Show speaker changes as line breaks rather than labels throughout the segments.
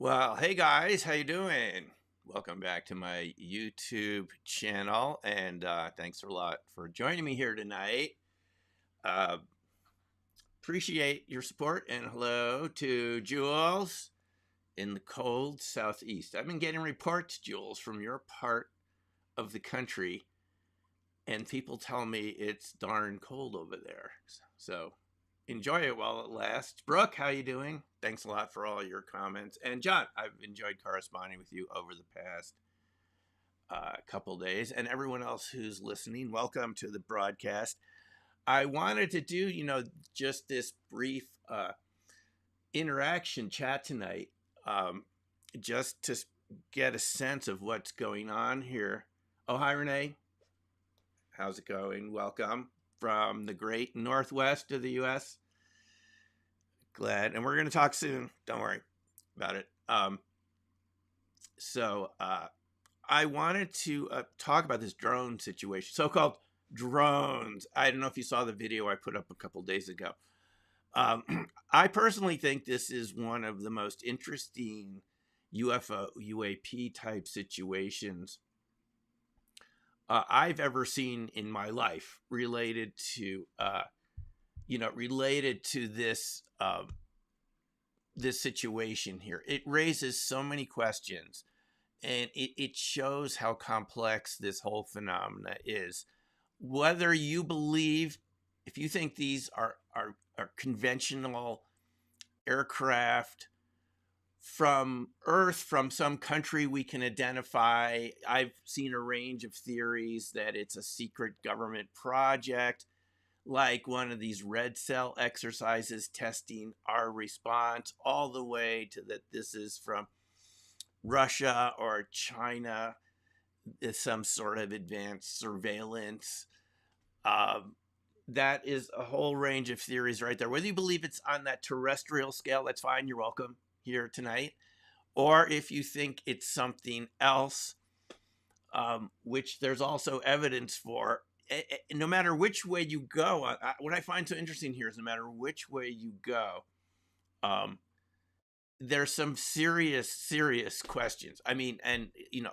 Well, hey guys, how you doing? Welcome back to my YouTube channel, and thanks a lot for joining me here tonight. Appreciate your support, and hello to Jules in the cold southeast. I've been getting reports, Jules, from your part of the country, and people tell me it's darn cold over there. So enjoy it while it lasts. Brooke, how you doing? Thanks a lot for all your comments. And John, I've enjoyed corresponding with you over the past couple days. And everyone else who's listening, welcome to the broadcast. I wanted to do, just this brief interaction chat tonight, um, just to get a sense of what's going on here. Oh, hi, Renee. How's it going? Welcome from the great Northwest of the U.S. Glad. And we're going to talk soon. Don't worry about it. So I wanted to talk about this drone situation, so-called drones. I don't know if you saw the video I put up a couple days ago. I personally think this is one of the most interesting UFO, UAP type situations I've ever seen in my life related to, this this situation here. It raises so many questions, and it shows how complex this whole phenomena is. Whether you believe, if you think these are conventional aircraft from Earth, from some country we can identify. I've seen a range of theories that it's a secret government project, like one of these red cell exercises testing our response, all the way to that this is from Russia or China, is some sort of advanced surveillance. That is a whole range of theories right there. Whether you believe it's on that terrestrial scale, that's fine. You're welcome here tonight. Or if you think it's something else, which there's also evidence for, no matter which way you go, what I find so interesting here is no matter which way you go, there's some serious questions. I mean, and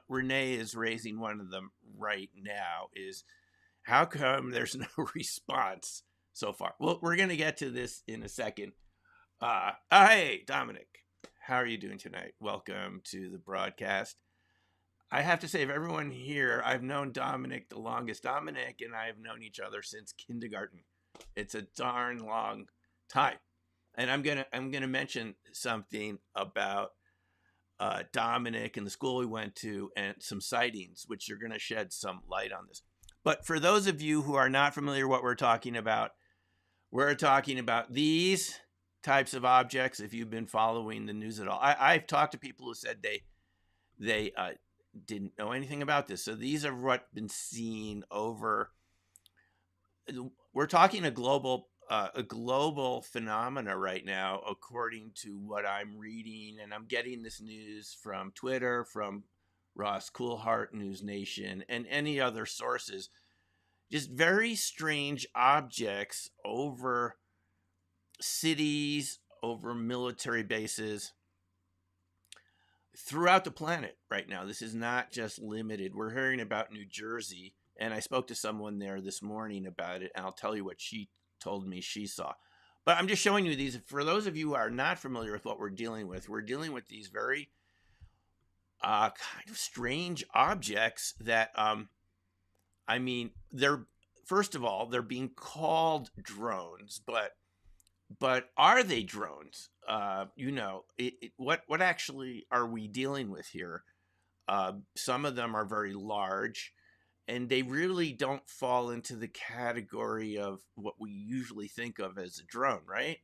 Renee is raising one of them right now, is how come there's no response so far? Well, we're going to get to this in a second. Hey, Dominic, how are you doing tonight? Welcome to the broadcast. I have to say, of everyone here, I've known Dominic the longest. Dominic and I have known each other since kindergarten. It's a darn long time. And I'm gonna mention something about Dominic and the school we went to and some sightings, which are going to shed some light on this. But for those of you who are not familiar with what we're talking about these types of objects. If you've been following the news at all, I've talked to people who said they didn't know anything about this. So these are what been seen over. We're talking a global phenomena right now, according to what I'm reading, and I'm getting this news from Twitter, from Ross Coolhart, News Nation, and any other sources. Just very strange objects over cities, over military bases throughout the planet right now. This is not just limited. We're hearing about New Jersey, and I spoke to someone there this morning about it, and I'll tell you what she told me she saw. But I'm just showing you these. For those of you who are not familiar with what we're dealing with these very kind of strange objects that, I mean, they're, first of all, they're being called drones, but are they drones? What actually are we dealing with here? Some of them are very large, and they really don't fall into the category of what we usually think of as a drone, right?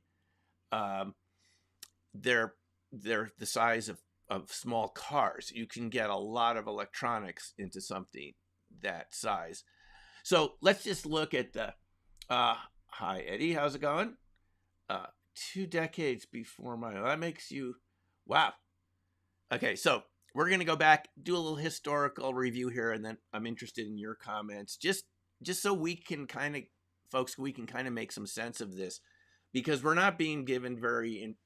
They're the size of small cars. You can get a lot of electronics into something that size. So let's just look at the, hi Eddie, how's it going? 2 decades before that makes you, wow. Okay, so we're going to go back, do a little historical review here, and then I'm interested in your comments, just so we can kind of make some sense of this, because we're not being given very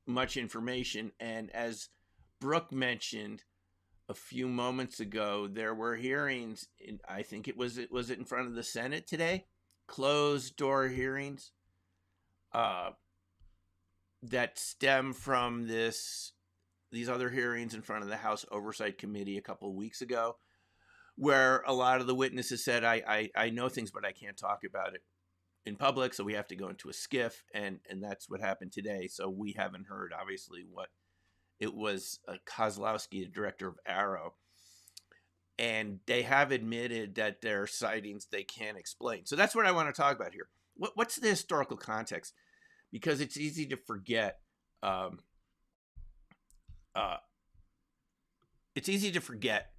much information. And as Brooke mentioned a few moments ago, there were hearings I think it was in front of the Senate today, closed door hearings, that stem from these other hearings in front of the House Oversight Committee a couple of weeks ago, where a lot of the witnesses said, I know things, but I can't talk about it in public, so we have to go into a skiff, and that's what happened today. So we haven't heard, obviously, what it was. Kozlowski, the director of Arrow, and they have admitted that there are sightings they can't explain. So that's what I want to talk about here. what's the historical context? Because it's easy to forget. Um, uh, it's easy to forget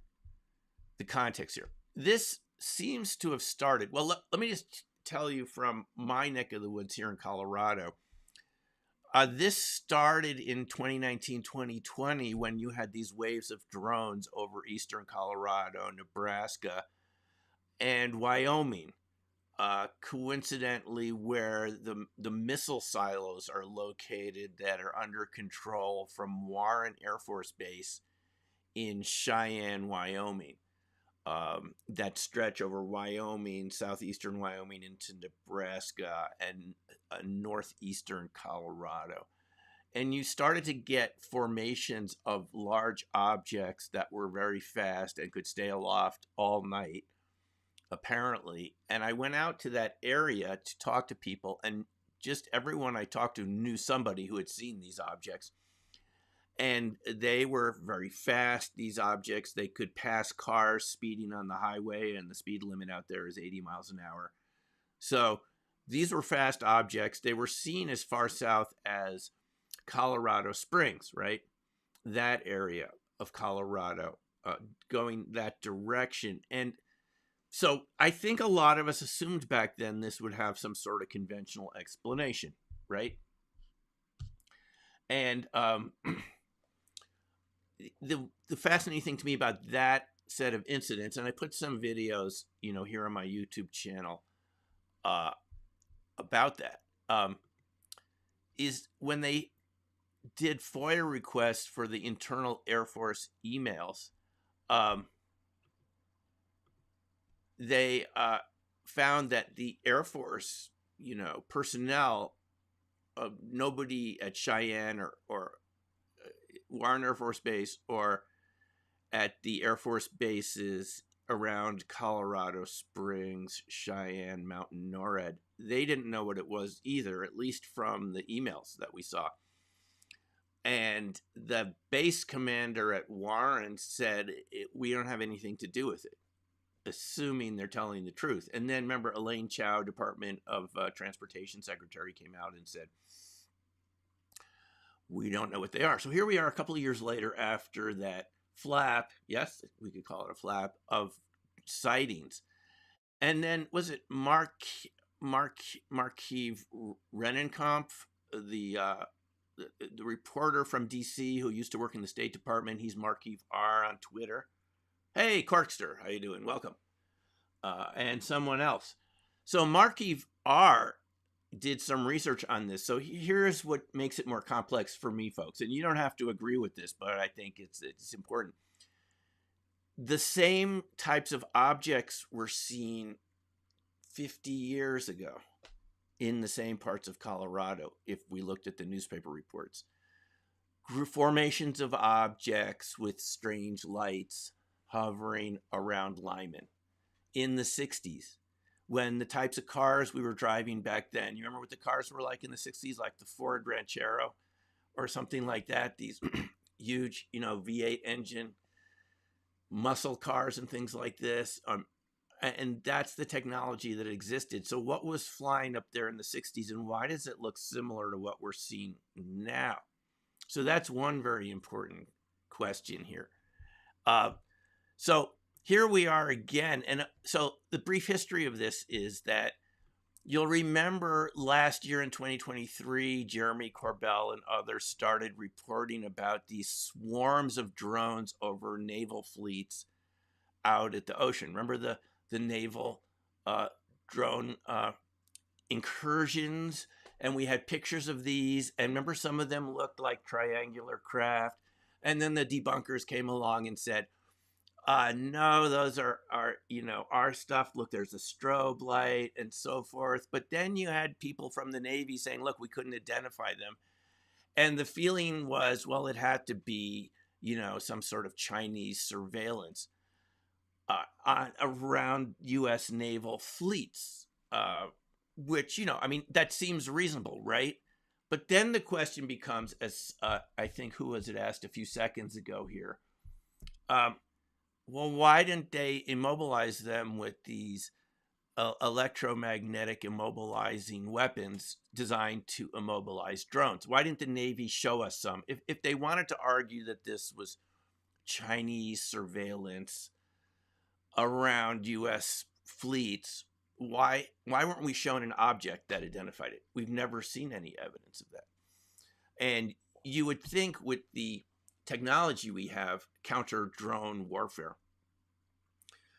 the context here. This seems to have started. Well, let me just tell you from my neck of the woods here in Colorado. This started in 2019, 2020, when you had these waves of drones over eastern Colorado, Nebraska, and Wyoming. Coincidentally, where the missile silos are located that are under control from Warren Air Force Base in Cheyenne, Wyoming. That stretch over Wyoming, southeastern Wyoming into Nebraska and northeastern Colorado. And you started to get formations of large objects that were very fast and could stay aloft all night, apparently. And I went out to that area to talk to people, and just everyone I talked to knew somebody who had seen these objects. And they were very fast, these objects. They could pass cars speeding on the highway, and the speed limit out there is 80 miles an hour. So these were fast objects. They were seen as far south as Colorado Springs, right? That area of Colorado, going that direction. And so I think a lot of us assumed back then this would have some sort of conventional explanation, right? And the fascinating thing to me about that set of incidents, and I put some videos, here on my YouTube channel about that, is when they did FOIA requests for the internal Air Force emails, they found that the Air Force, personnel, nobody at Cheyenne or Warren Air Force Base or at the Air Force bases around Colorado Springs, Cheyenne, Mountain, NORAD, they didn't know what it was either, at least from the emails that we saw. And the base commander at Warren said, we don't have anything to do with it, assuming they're telling the truth. And then remember, Elaine Chao, Department of Transportation Secretary, came out and said, we don't know what they are. So here we are a couple of years later after that flap, yes, we could call it a flap, of sightings. And then was it Marquis Rennenkampf, the reporter from DC who used to work in the State Department? He's Marquis R on Twitter. Hey, Corkster, how you doing? Welcome. And someone else. So Marquis R did some research on this. So here's what makes it more complex for me, folks. And you don't have to agree with this, but I think it's important. The same types of objects were seen 50 years ago in the same parts of Colorado, if we looked at the newspaper reports. Formations of objects with strange lights hovering around Lyman in the 60s. When the types of cars we were driving back then, you remember what the cars were like in the 60s, like the Ford Ranchero or something like that, these huge, V8 engine muscle cars and things like this. And that's the technology that existed. So what was flying up there in the 60s, and why does it look similar to what we're seeing now? So that's one very important question here. So here we are again. And so the brief history of this is that you'll remember last year in 2023, Jeremy Corbell and others started reporting about these swarms of drones over naval fleets out at the ocean. Remember the naval drone incursions? And we had pictures of these. And remember, some of them looked like triangular craft. And then the debunkers came along and said, no, those are our stuff. Look, there's a strobe light and so forth. But then you had people from the Navy saying, look, we couldn't identify them. And the feeling was, well, it had to be, some sort of Chinese surveillance around U.S. naval fleets, which, that seems reasonable, right? But then the question becomes, as I think, who was it asked a few seconds ago here? Well, why didn't they immobilize them with these electromagnetic immobilizing weapons designed to immobilize drones. Why didn't the Navy show us some? If they wanted to argue that this was Chinese surveillance around U.S. fleets, why weren't we shown an object that identified it? We've never seen any evidence of that. And you would think with the technology we have, counter drone warfare,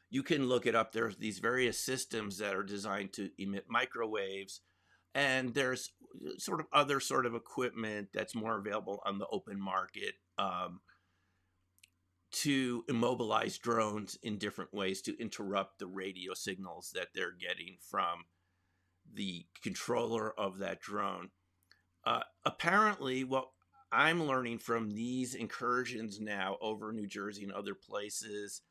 you can look it up. There's these various systems that are designed to emit microwaves, and there's sort of other sort of equipment that's more available on the open market to immobilize drones in different ways to interrupt the radio signals that they're getting from the controller of that drone. Apparently, what I'm learning from these incursions now over New Jersey and other places,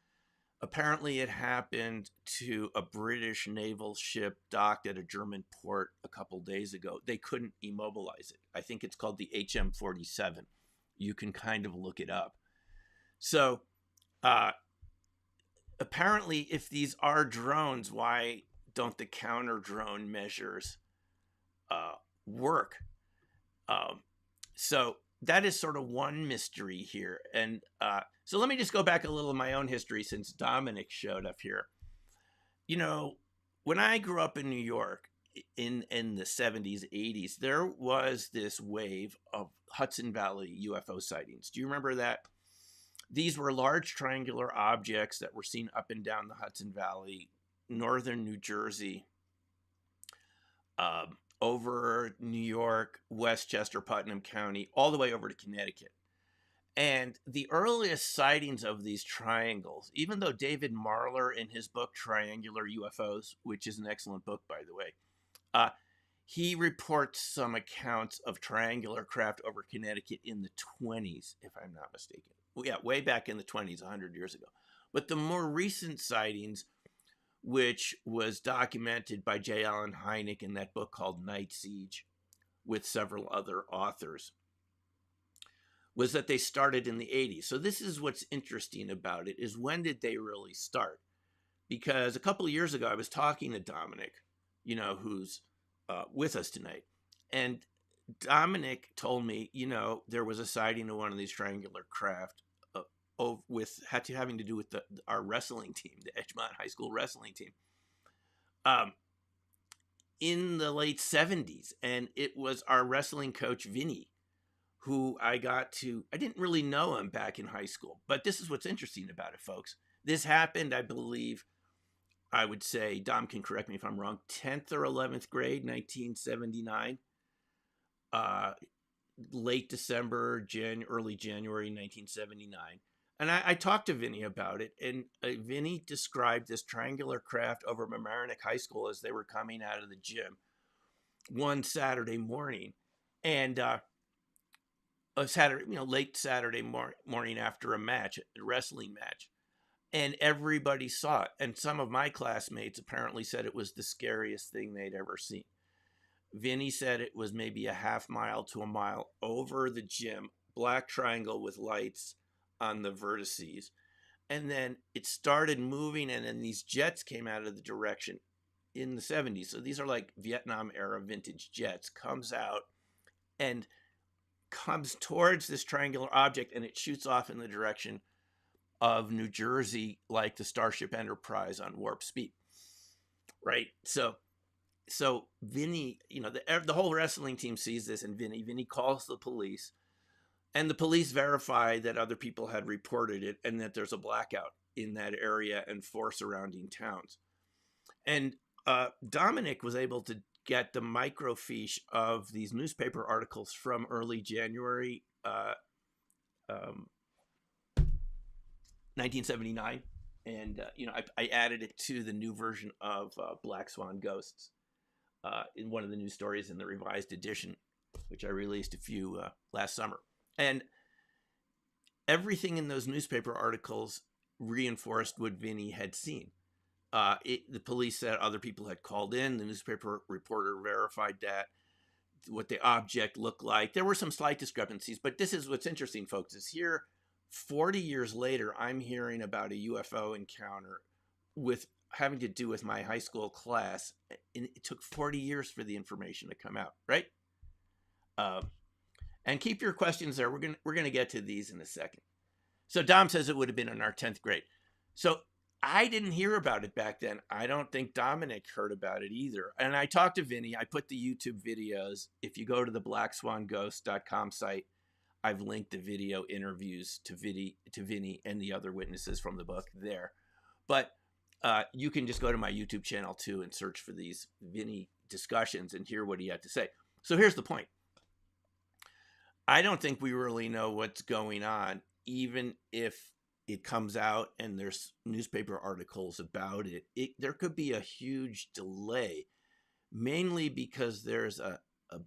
apparently it happened to a British naval ship docked at a German port a couple days ago. They couldn't immobilize it. I think it's called the HM-47. You can kind of look it up. So apparently, if these are drones, why don't the counter drone measures work? So that is sort of one mystery here. And so let me just go back a little in my own history since Dominic showed up here. You know, when I grew up in New York in the 70s, 80s, there was this wave of Hudson Valley UFO sightings. Do you remember that? These were large triangular objects that were seen up and down the Hudson Valley, northern New Jersey, over New York, Westchester, Putnam County, all the way over to Connecticut. And the earliest sightings of these triangles, even though David Marler in his book Triangular UFOs, which is an excellent book, by the way, he reports some accounts of triangular craft over Connecticut in the 20s, if I'm not mistaken. Well, yeah, way back in the 20s, 100 years ago. But the more recent sightings, which was documented by J. Allen Hynek in that book called Night Siege with several other authors, was that they started in the 80s. So this is what's interesting about it, is when did they really start? Because a couple of years ago, I was talking to Dominic, who's with us tonight. And Dominic told me, there was a sighting of one of these triangular craft having to do with our wrestling team, the Edgemont High School wrestling team, in the late 70s. And it was our wrestling coach, Vinny, who I didn't really know him back in high school. But this is what's interesting about it, folks. This happened, I believe, I would say, Dom can correct me if I'm wrong, 10th or 11th grade, 1979. Late December, early January 1979. And I talked to Vinny about it, and Vinny described this triangular craft over Mamaroneck High School as they were coming out of the gym one Saturday morning. And a Saturday, late Saturday morning after a wrestling match. And everybody saw it. And some of my classmates apparently said it was the scariest thing they'd ever seen. Vinny said it was maybe a half mile to a mile over the gym, black triangle with lights on the vertices. And then it started moving, and then these jets came out of the direction in the 70s. So these are like Vietnam era vintage jets, comes out and comes towards this triangular object, and it shoots off in the direction of New Jersey, like the Starship Enterprise on warp speed. Right? So Vinny, the whole wrestling team sees this, and Vinny calls the police, and the police verify that other people had reported it and that there's a blackout in that area and 4 surrounding towns. And Dominic was able to get the microfiche of these newspaper articles from early January 1979. And, I added it to the new version of Black Swan Ghosts in one of the news stories in the revised edition, which I released a few last summer. And everything in those newspaper articles reinforced what Vinny had seen. The police said other people had called in. The newspaper reporter verified that, what the object looked like. There were some slight discrepancies, but this is what's interesting, folks, is here 40 years later, I'm hearing about a UFO encounter with having to do with my high school class. And it took 40 years for the information to come out, right? Uh, and keep your questions there. We're gonna get to these in a second. So Dom says it would have been in our 10th grade. So I didn't hear about it back then. I don't think Dominic heard about it either. And I talked to Vinny. I put the YouTube videos. If you go to the blackswanghost.com site, I've linked the video interviews to Vinny and the other witnesses from the book there. But you can just go to my YouTube channel too and search for these Vinny discussions and hear what he had to say. So here's the point. I don't think we really know what's going on, even if it comes out and there's newspaper articles about it. There could be a huge delay, mainly because there's a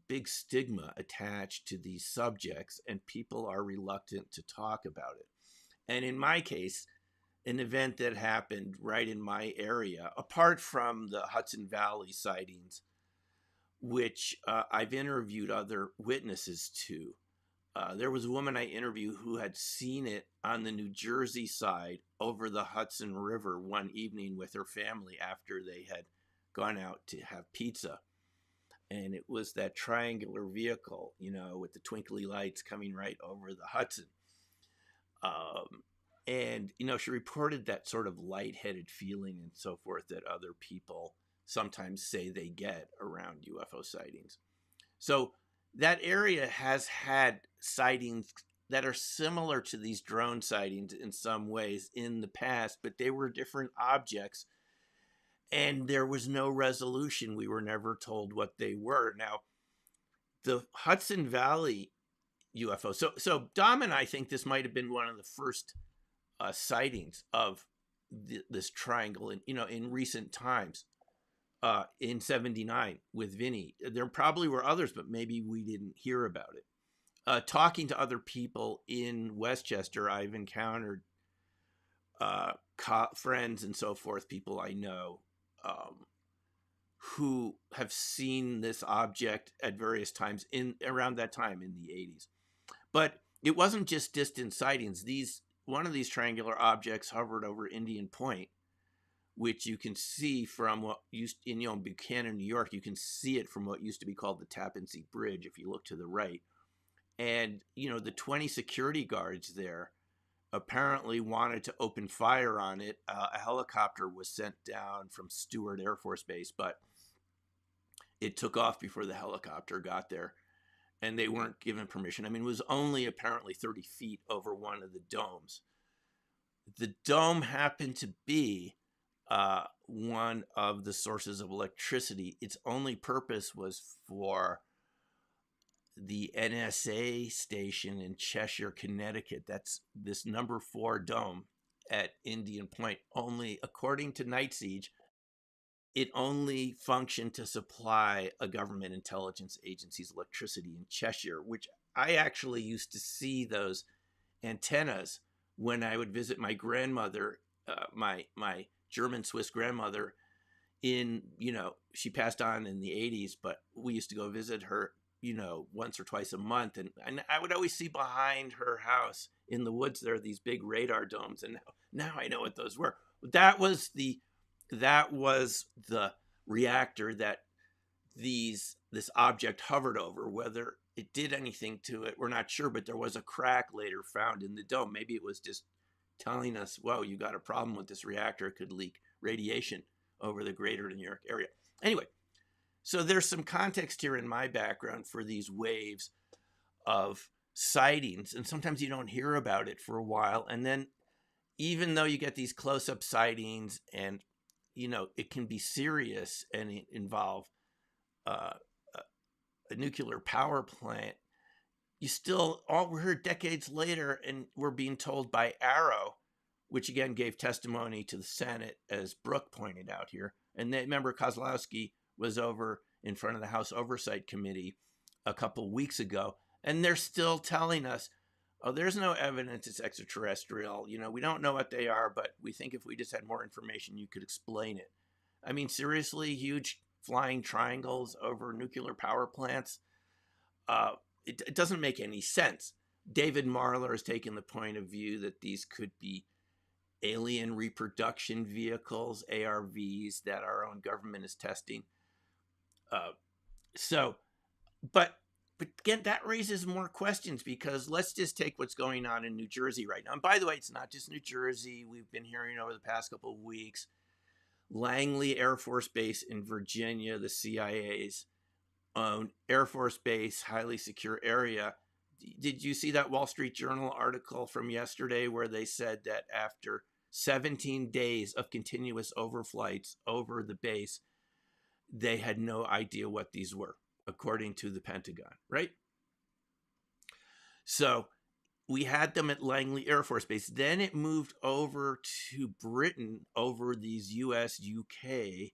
big stigma attached to these subjects and people are reluctant to talk about it. And in my case, an event that happened right in my area, apart from the Hudson Valley sightings, which I've interviewed other witnesses to. There was a woman I interviewed who had seen it on the New Jersey side over the Hudson River one evening with her family after they had gone out to have pizza. And it was that triangular vehicle, with the twinkly lights coming right over the Hudson. And she reported that sort of lightheaded feeling and so forth that other people sometimes say they get around UFO sightings. So that area has had sightings that are similar to these drone sightings in some ways in the past, but they were different objects and there was no resolution. We were never told what they were. Now, the Hudson Valley UFO. So Dom and I think this might have been one of the first sightings of this triangle in recent times. In 79 with Vinny. There probably were others, but maybe we didn't hear about it. Talking to other people in Westchester, I've encountered friends and so forth, people I know who have seen this object at various times around that time in the 80s. But it wasn't just distant sightings. One of these triangular objects hovered over Indian Point, which you can see from what used in Buchanan, New York. You can see it from what used to be called the Tappan Zee Bridge if you look to the right. And, the 20 security guards there apparently wanted to open fire on it. A helicopter was sent down from Stewart Air Force Base, but it took off before the helicopter got there. And they weren't given permission. I mean, it was only apparently 30 feet over one of the domes. The dome happened to be one of the sources of electricity. Its only purpose was for the NSA station in Cheshire, Connecticut. That's this number 4 dome at Indian Point. Only, according to Night Siege, it only functioned to supply a government intelligence agency's electricity in Cheshire, which I actually used to see those antennas when I would visit my grandmother, my German Swiss grandmother she passed on in the 80s, but we used to go visit her, once or twice a month. And I would always see behind her house in the woods, there are these big radar domes. And now I know what those were. That was the reactor that this object hovered over. Whether it did anything to it, we're not sure, but there was a crack later found in the dome. Maybe it was just telling us, well, you got a problem with this reactor. It could leak radiation over the greater New York area. Anyway, so there's some context here in my background for these waves of sightings. And sometimes you don't hear about it for a while. And then even though you get these close-up sightings and, it can be serious and involve a nuclear power plant, we're here decades later, and we're being told by Arrow, which again gave testimony to the Senate, as Brooke pointed out here. And remember, Kozlowski was over in front of the House Oversight Committee a couple weeks ago, and they're still telling us, oh, there's no evidence it's extraterrestrial. We don't know what they are, but we think if we just had more information, you could explain it. I mean, seriously, huge flying triangles over nuclear power plants. It doesn't make any sense. David Marler has taken the point of view that these could be alien reproduction vehicles, ARVs, that our own government is testing. Uh, so, but again, that raises more questions, because let's just take what's going on in New Jersey right now. And by the way, it's not just New Jersey. We've been hearing over the past couple of weeks, Langley Air Force Base in Virginia, the CIA's own Air Force Base, highly secure area. Did you see that Wall Street Journal article from yesterday where they said that after 17 days of continuous overflights over the base, they had no idea what these were, according to the Pentagon, right? So we had them at Langley Air Force Base. Then it moved over to Britain, over these US UK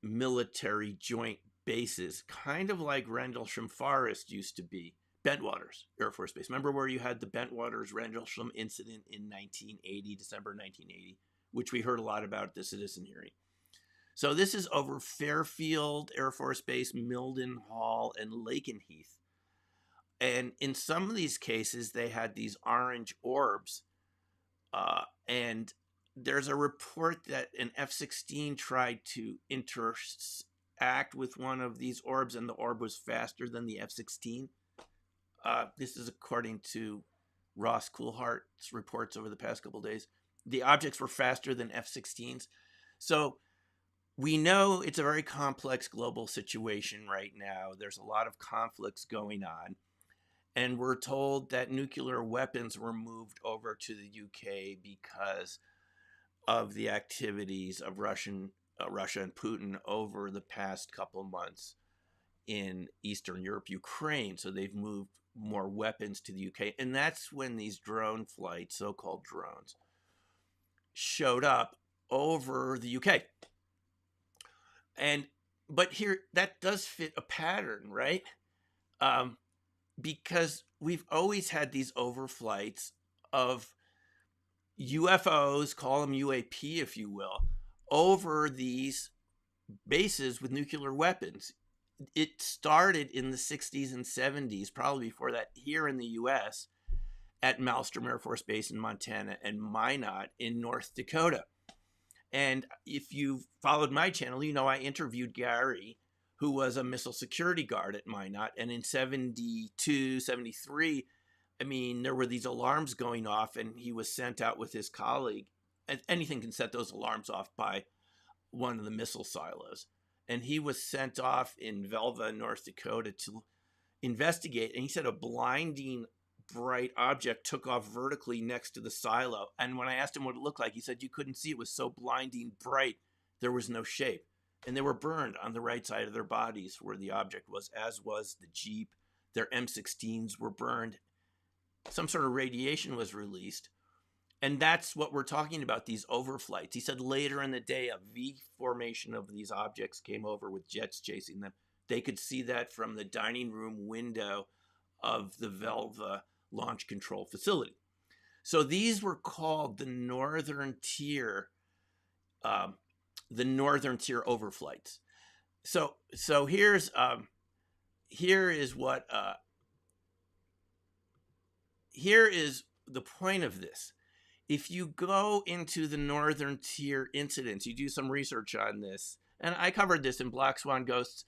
military joint bases, kind of like Rendlesham Forest used to be, Bentwaters Air Force Base. Remember where you had the Bentwaters Rendlesham incident in 1980, December 1980, which we heard a lot about at the citizen hearing. So this is over Fairfield Air Force Base, Mildenhall, and Lakenheath. And in some of these cases, they had these orange orbs. And there's a report that an F-16 tried to interact with one of these orbs, and the orb was faster than the F-16. This is according to Ross Coulhart's reports over the past couple of days. The objects were faster than F-16s. So we know it's a very complex global situation right now. There's a lot of conflicts going on. And we're told that nuclear weapons were moved over to the UK because of the activities of Russia and Putin over the past couple of months in Eastern Europe, Ukraine. So they've moved more weapons to the UK. And that's when these drone flights, so-called drones, showed up over the UK. But here, that does fit a pattern, right? Because we've always had these overflights of UFOs, call them UAP if you will, over these bases with nuclear weapons. It started in the 60s and 70s, probably before that, here in the US at Malmstrom Air Force Base in Montana and Minot in North Dakota. And if you've followed my channel, you know I interviewed Gary, who was a missile security guard at Minot. And in 72, 73, I mean, there were these alarms going off, and he was sent out with his colleague. And anything can set those alarms off by one of the missile silos. And he was sent off in Velva, North Dakota to investigate. And he said a blinding bright object took off vertically next to the silo. And when I asked him what it looked like, he said you couldn't see. It was so blinding bright, there was no shape. And they were burned on the right side of their bodies where the object was, as was the Jeep. Their M16s were burned. Some sort of radiation was released. And that's what we're talking about, these overflights. He said later in the day, a V formation of these objects came over with jets chasing them. They could see that from the dining room window of the Velva launch control facility. So these were called the Northern Tier overflights. So here is the point of this. If you go into the Northern Tier incidents, you do some research on this, and I covered this in Black Swan Ghosts,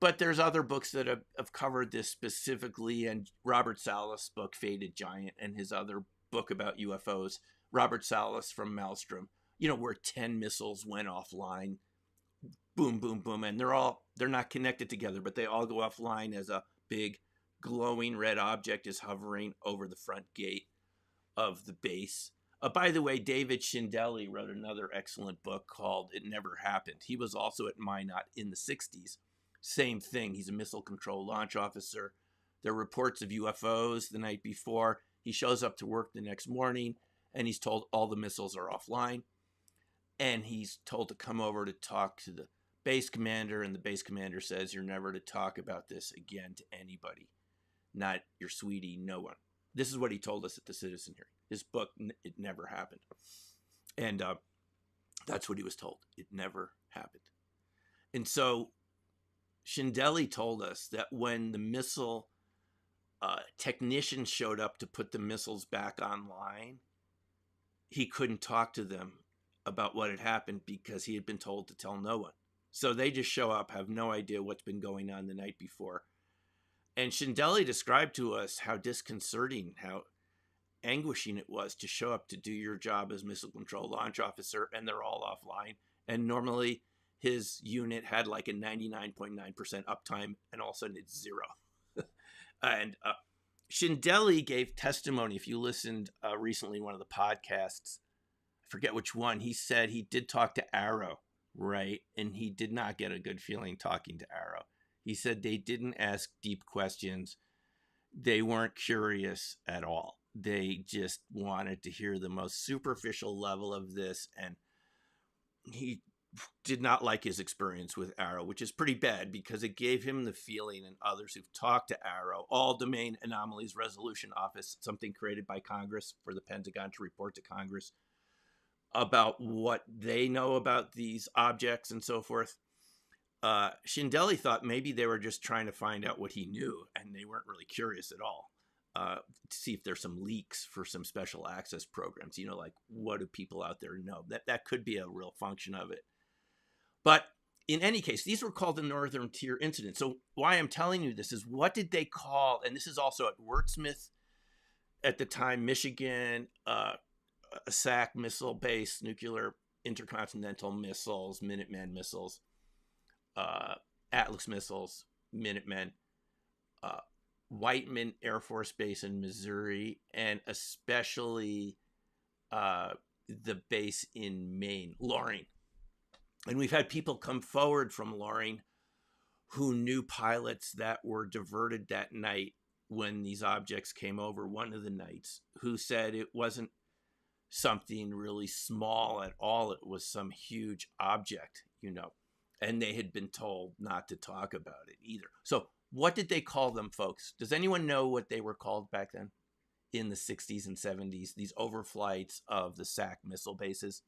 but there's other books that have covered this specifically, and Robert Salas' book, Faded Giant, and his other book about UFOs, Robert Salas from Maelstrom, where 10 missiles went offline, boom, boom, boom, and they're not connected together, but they all go offline as a big glowing red object is hovering over the front gate of the base. By the way, David Schindele wrote another excellent book called It Never Happened. He was also at Minot in the 60s. Same thing. He's a missile control launch officer. There are reports of UFOs the night before. He shows up to work the next morning, and he's told all the missiles are offline. And he's told to come over to talk to the base commander, and the base commander says, you're never to talk about this again to anybody. Not your sweetie, no one. This is what he told us at the citizen hearing. His book, It Never Happened. And that's what he was told. It never happened. And so Schindele told us that when the missile technicians showed up to put the missiles back online, he couldn't talk to them about what had happened because he had been told to tell no one. So they just show up, have no idea what's been going on the night before. And Shindeli described to us how disconcerting, how anguishing it was to show up to do your job as missile control launch officer, and they're all offline. And normally his unit had like a 99.9% uptime, and all of a sudden it's zero. And Shindeli gave testimony. If you listened recently, one of the podcasts, I forget which one, he said he did talk to Arrow, right? And he did not get a good feeling talking to Arrow. He said they didn't ask deep questions. They weren't curious at all. They just wanted to hear the most superficial level of this. And he did not like his experience with Arrow, which is pretty bad because it gave him the feeling, and others who've talked to Arrow, All Domain Anomalies Resolution Office, something created by Congress for the Pentagon to report to Congress about what they know about these objects and so forth. Shindeli thought maybe they were just trying to find out what he knew, and they weren't really curious at all to see if there's some leaks for some special access programs. You know, like what do people out there know? That could be a real function of it. But in any case, these were called the Northern Tier incidents. So why I'm telling you this is, what did they call, and this is also at Wurtsmith at the time, Michigan, a SAC missile base, nuclear intercontinental missiles, Minuteman missiles, Atlas missiles, Minutemen, Whiteman Air Force Base in Missouri, and especially the base in Maine, Loring. And we've had people come forward from Loring who knew pilots that were diverted that night when these objects came over, one of the nights, who said it wasn't something really small at all. It was some huge object, you know, and they had been told not to talk about it either. So what did they call them, folks? Does anyone know what they were called back then in the 60s and 70s, these overflights of the SAC missile bases?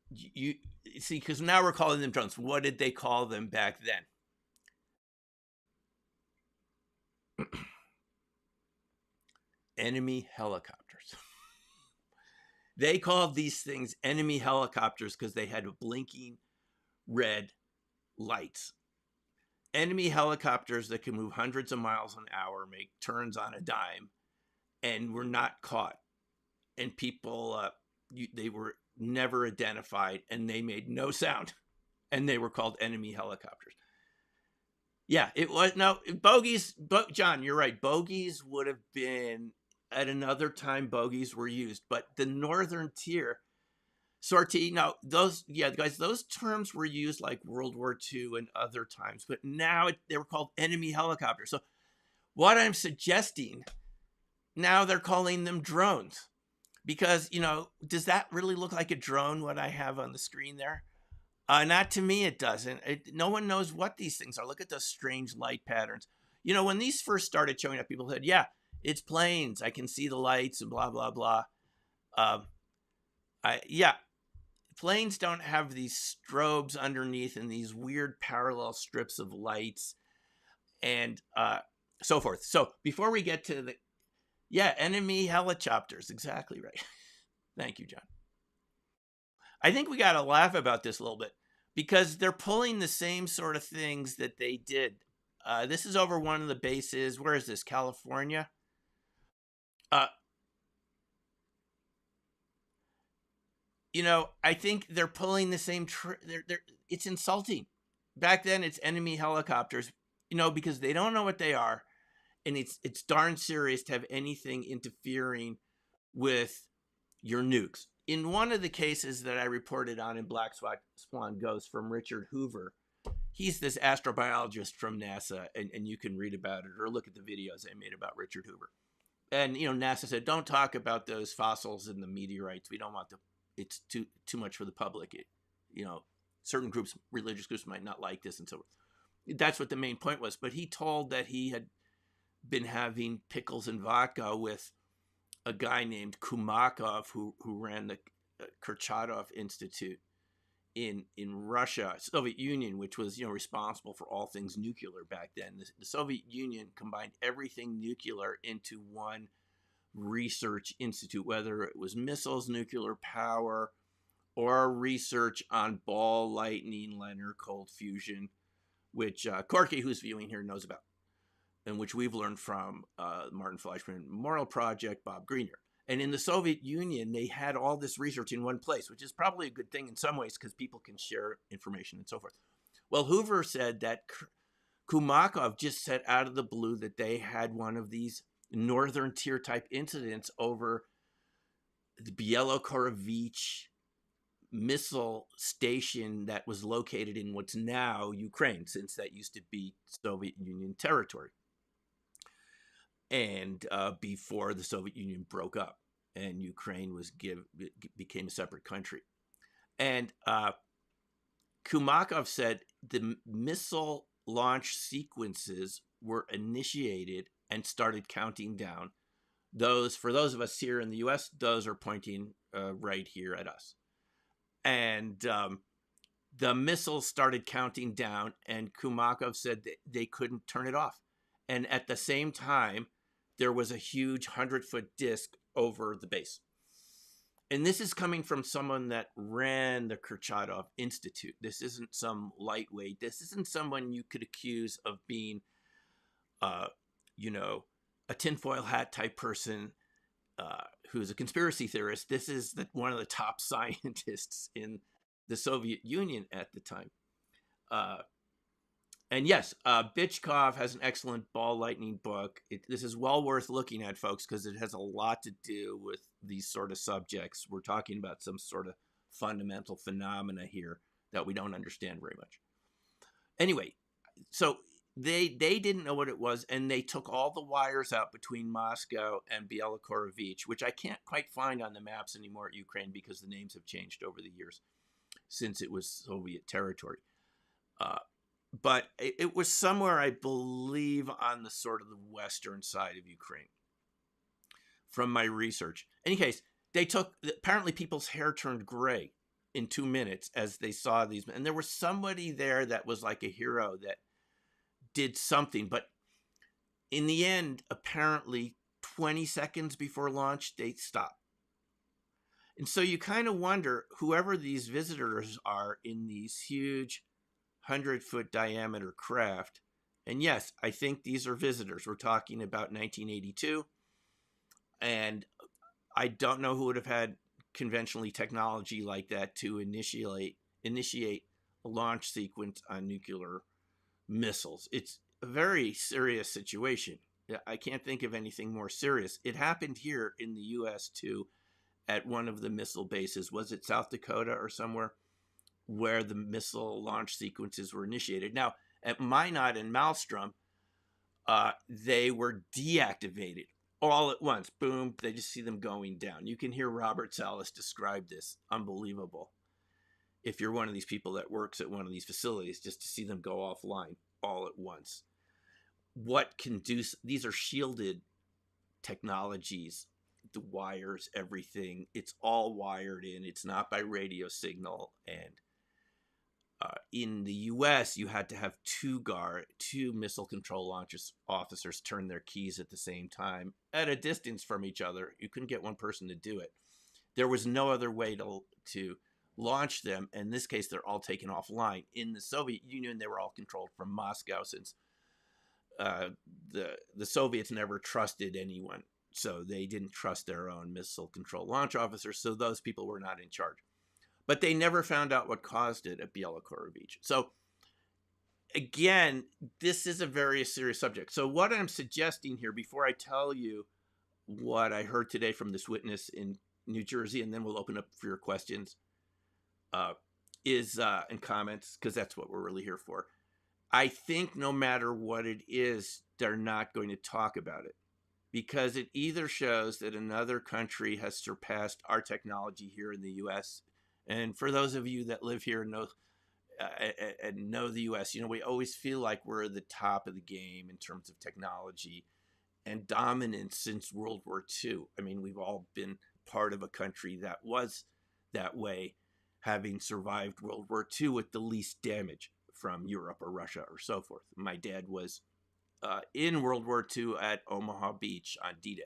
You see, because now we're calling them drones. What did they call them back then? Enemy helicopters. They called these things enemy helicopters because they had blinking red lights. Enemy helicopters that can move hundreds of miles an hour, make turns on a dime, and were not caught. And people, they were never identified, and they made no sound, and they were called enemy helicopters. Yeah, it was. No, bogies, John, you're right. Bogies would have been, at another time, bogies were used, but the Northern Tier sortie, now those, yeah, guys, those terms were used like World War II and other times, but now they were called enemy helicopters. So what I'm suggesting, now they're calling them drones. Because, you know, does that really look like a drone, what I have on the screen there? Not to me, it doesn't. No one knows what these things are. Look at those strange light patterns. You know, when these first started showing up, people said, yeah, it's planes. I can see the lights and blah, blah, blah. Yeah, planes don't have these strobes underneath and these weird parallel strips of lights and so forth. So before we get to the, yeah, enemy helicopters. Exactly right. Thank you, John. I think we got to laugh about this a little bit because they're pulling the same sort of things that they did. This is over one of the bases. Where is this? California? You know, I think they're pulling the same. It's insulting. Back then, it's enemy helicopters, you know, because they don't know what they are. And it's darn serious to have anything interfering with your nukes. In one of the cases that I reported on in Black Swan Ghost from Richard Hoover, he's this astrobiologist from NASA, and you can read about it or look at the videos I made about Richard Hoover. And, you know, NASA said, don't talk about those fossils and the meteorites. We don't want it's too much for the public. You know, certain groups, religious groups might not like this and so forth. That's what the main point was. But he told that he had been having pickles and vodka with a guy named Kumakov who ran the Kurchatov Institute in Russia, Soviet Union, which was, you know, responsible for all things nuclear back then. The Soviet Union combined everything nuclear into one research institute, whether it was missiles, nuclear power, or research on ball lightning, Leonard cold fusion, which Corky, who's viewing here, knows about, and which we've learned from Martin Fleischmann Memorial Project, Bob Greenyer. And in the Soviet Union, they had all this research in one place, which is probably a good thing in some ways because people can share information and so forth. Well, Hoover said that Kumakov just said out of the blue that they had one of these northern tier type incidents over the Bielokorovich missile station that was located in what's now Ukraine, since that used to be Soviet Union territory. And before the Soviet Union broke up and Ukraine became a separate country. And Kumakov said the missile launch sequences were initiated and started counting down. For those of us here in the US, those are pointing right here at us. And the missiles started counting down, and Kumakov said that they couldn't turn it off. And at the same time, there was a huge 100-foot disc over the base. And this is coming from someone that ran the Kurchatov Institute. This isn't some lightweight. This isn't someone you could accuse of being, a tinfoil hat type person who's a conspiracy theorist. This is one of the top scientists in the Soviet Union at the time. And yes, Bitchkov has an excellent ball lightning book. This is well worth looking at, folks, because it has a lot to do with these sort of subjects. We're talking about some sort of fundamental phenomena here that we don't understand very much. Anyway, so they didn't know what it was, and they took all the wires out between Moscow and Bielokorovich, which I can't quite find on the maps anymore at Ukraine because the names have changed over the years since it was Soviet territory. But it was somewhere, I believe, on the sort of the western side of Ukraine from my research. In any case, apparently people's hair turned gray in 2 minutes as they saw these. And there was somebody there that was like a hero that did something. But in the end, apparently 20 seconds before launch, they stopped. And so you kind of wonder, whoever these visitors are in these huge 100-foot diameter craft, and yes, I think these are visitors. We're talking about 1982, and I don't know who would have had conventionally technology like that to initiate a launch sequence on nuclear missiles. It's a very serious situation. I can't think of anything more serious. It happened here in the U.S. too, at one of the missile bases. Was it South Dakota or somewhere, where the missile launch sequences were initiated? Now, at Minot and Maelstrom, they were deactivated all at once. Boom, they just see them going down. You can hear Robert Salas describe this. Unbelievable. If you're one of these people that works at one of these facilities, just to see them go offline all at once. These are shielded technologies, the wires, everything. It's all wired in. It's not by radio signal. And in the U.S., you had to have two missile control launch officers turn their keys at the same time at a distance from each other. You couldn't get one person to do it. There was no other way to launch them. In this case, they're all taken offline. In the Soviet Union, they were all controlled from Moscow, since the Soviets never trusted anyone. So they didn't trust their own missile control launch officers. So those people were not in charge. But they never found out what caused it at Bielokorovich. So again, this is a very serious subject. So what I'm suggesting here, before I tell you what I heard today from this witness in New Jersey, and then we'll open up for your questions, and comments, because that's what we're really here for. I think no matter what it is, they're not going to talk about it, because it either shows that another country has surpassed our technology here in the U.S. And for those of you that live here and know the U.S., we always feel like we're at the top of the game in terms of technology and dominance since World War II. I mean, we've all been part of a country that was that way, having survived World War II with the least damage from Europe or Russia or so forth. My dad was in World War II at Omaha Beach on D-Day.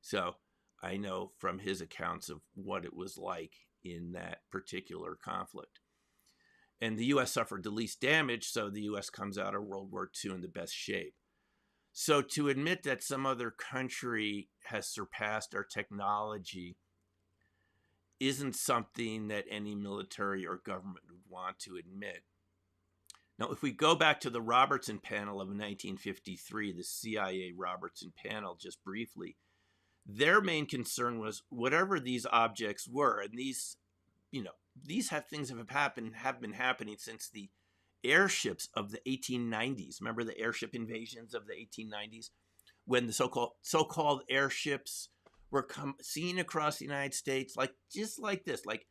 So I know from his accounts of what it was like in that particular conflict. And the U.S. suffered the least damage, so the U.S. comes out of World War II in the best shape. So to admit that some other country has surpassed our technology isn't something that any military or government would want to admit. Now, if we go back to the Robertson panel of 1953, the CIA Robertson panel, just briefly, their main concern was whatever these objects were, and these, these things have been happening since the airships of the 1890s. Remember the airship invasions of the 1890s, when the so-called airships were seen across the United States, just like this, like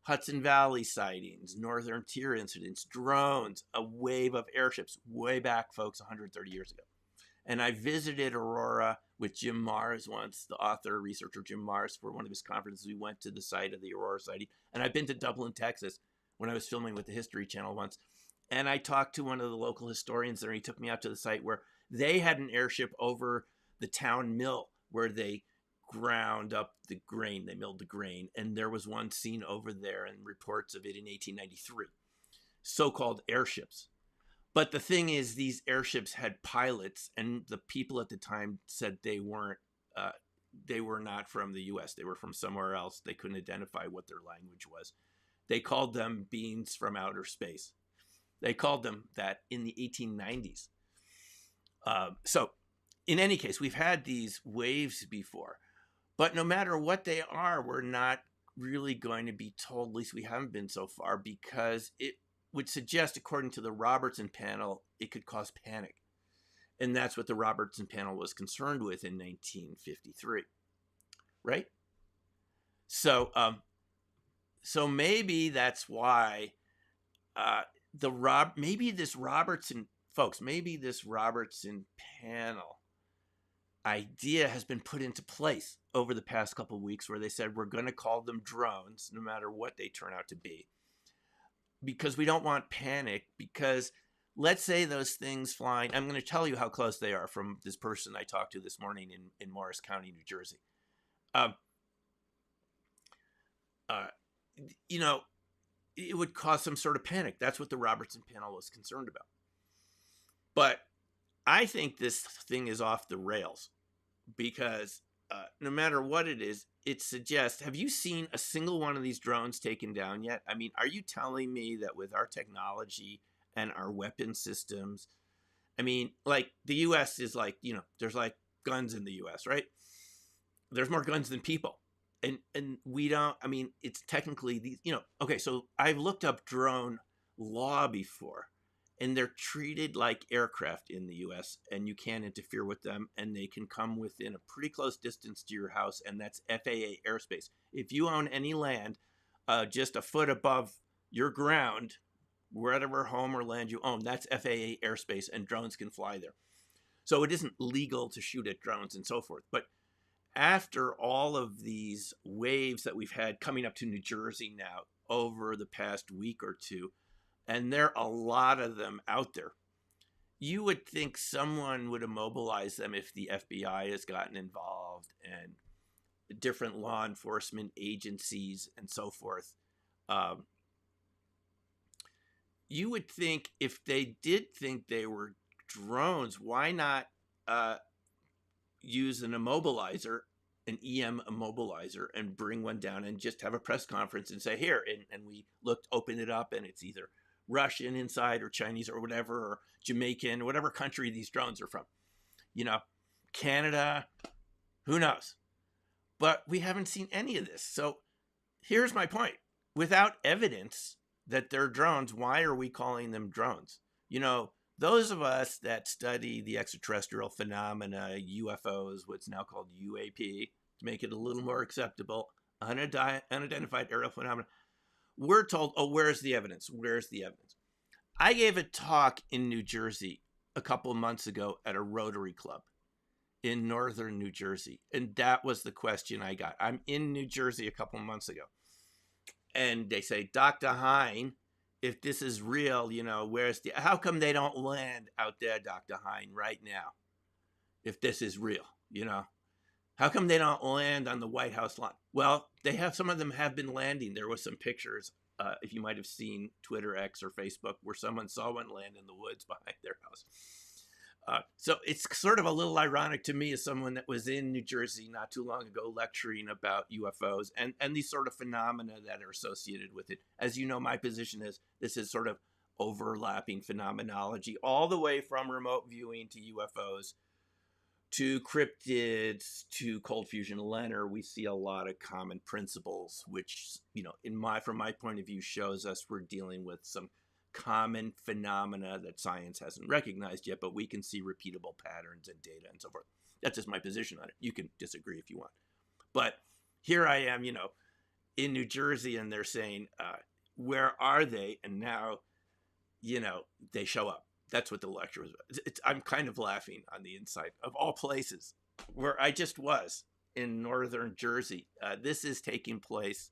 Hudson Valley sightings, Northern Tier incidents, drones, a wave of airships way back, folks, 130 years ago. And I visited Aurora with Jim Marrs once, the author, researcher Jim Marrs, for one of his conferences. We went to the site of the Aurora sighting. And I've been to Dublin, Texas, when I was filming with the History Channel once. And I talked to one of the local historians there. And he took me out to the site where they had an airship over the town mill where they ground up the grain. They milled the grain. And there was one seen over there and reports of it in 1893. So-called airships. But the thing is, these airships had pilots, and the people at the time said they were not from the U.S. They were from somewhere else. They couldn't identify what their language was. They called them beings from outer space. They called them that in the 1890s. So in any case, we've had these waves before. But no matter what they are, we're not really going to be told, at least we haven't been so far, because it would suggest, according to the Robertson panel, it could cause panic. And that's what the Robertson panel was concerned with in 1953, right? So maybe that's why maybe this Robertson panel idea has been put into place over the past couple of weeks, where they said we're going to call them drones no matter what they turn out to be, because we don't want panic. Because let's say those things flying, I'm going to tell you how close they are from this person I talked to this morning in Morris County, New Jersey. It would cause some sort of panic. That's what the Robertson panel was concerned about. But I think this thing is off the rails, because no matter what it is, it suggests, have you seen a single one of these drones taken down yet? I mean, are you telling me that with our technology and our weapon systems, I mean, like the U.S. is like, there's like guns in the U.S., right? There's more guns than people. And we don't, I mean, it's technically these, okay, so I've looked up drone law before, and they're treated like aircraft in the U.S., and you can't interfere with them, and they can come within a pretty close distance to your house, and that's FAA airspace. If you own any land just a foot above your ground, whatever home or land you own, that's FAA airspace, and drones can fly there. So it isn't legal to shoot at drones and so forth. But after all of these waves that we've had coming up to New Jersey now over the past week or two, and there are a lot of them out there, you would think someone would immobilize them if the FBI has gotten involved and different law enforcement agencies and so forth. You would think if they did think they were drones, why not use an immobilizer, an EM immobilizer, and bring one down and just have a press conference and say, here, and we open it up, and it's either Russian inside or Chinese or whatever, or Jamaican, whatever country these drones are from, Canada, who knows? But we haven't seen any of this. So here's my point. Without evidence that they're drones, why are we calling them drones? Those of us that study the extraterrestrial phenomena, UFOs, what's now called UAP, to make it a little more acceptable, unidentified aerial phenomena, we're told, oh, where's the evidence? Where's the evidence? I gave a talk in New Jersey a couple of months ago at a Rotary Club in northern New Jersey. And that was the question I got. I'm in New Jersey a couple of months ago. And they say, Dr. Hine, if this is real, how come they don't land out there, Dr. Hine, right now? If this is real, How come they don't land on the White House lawn? Well, they have, some of them have been landing. There was some pictures, if you might have seen Twitter, X, or Facebook, where someone saw one land in the woods behind their house. So it's sort of a little ironic to me as someone that was in New Jersey not too long ago lecturing about UFOs and these sort of phenomena that are associated with it. As you know, my position is this is sort of overlapping phenomenology, all the way from remote viewing to UFOs to cryptids to cold fusion LENR. We see a lot of common principles, which, from my point of view, shows us we're dealing with some common phenomena that science hasn't recognized yet, but we can see repeatable patterns and data and so forth. That's just my position on it. You can disagree if you want. But here I am, in New Jersey, and they're saying, where are they? And now, they show up. That's what the lecture was about. I'm kind of laughing on the inside, of all places, where I just was in northern Jersey. This is taking place.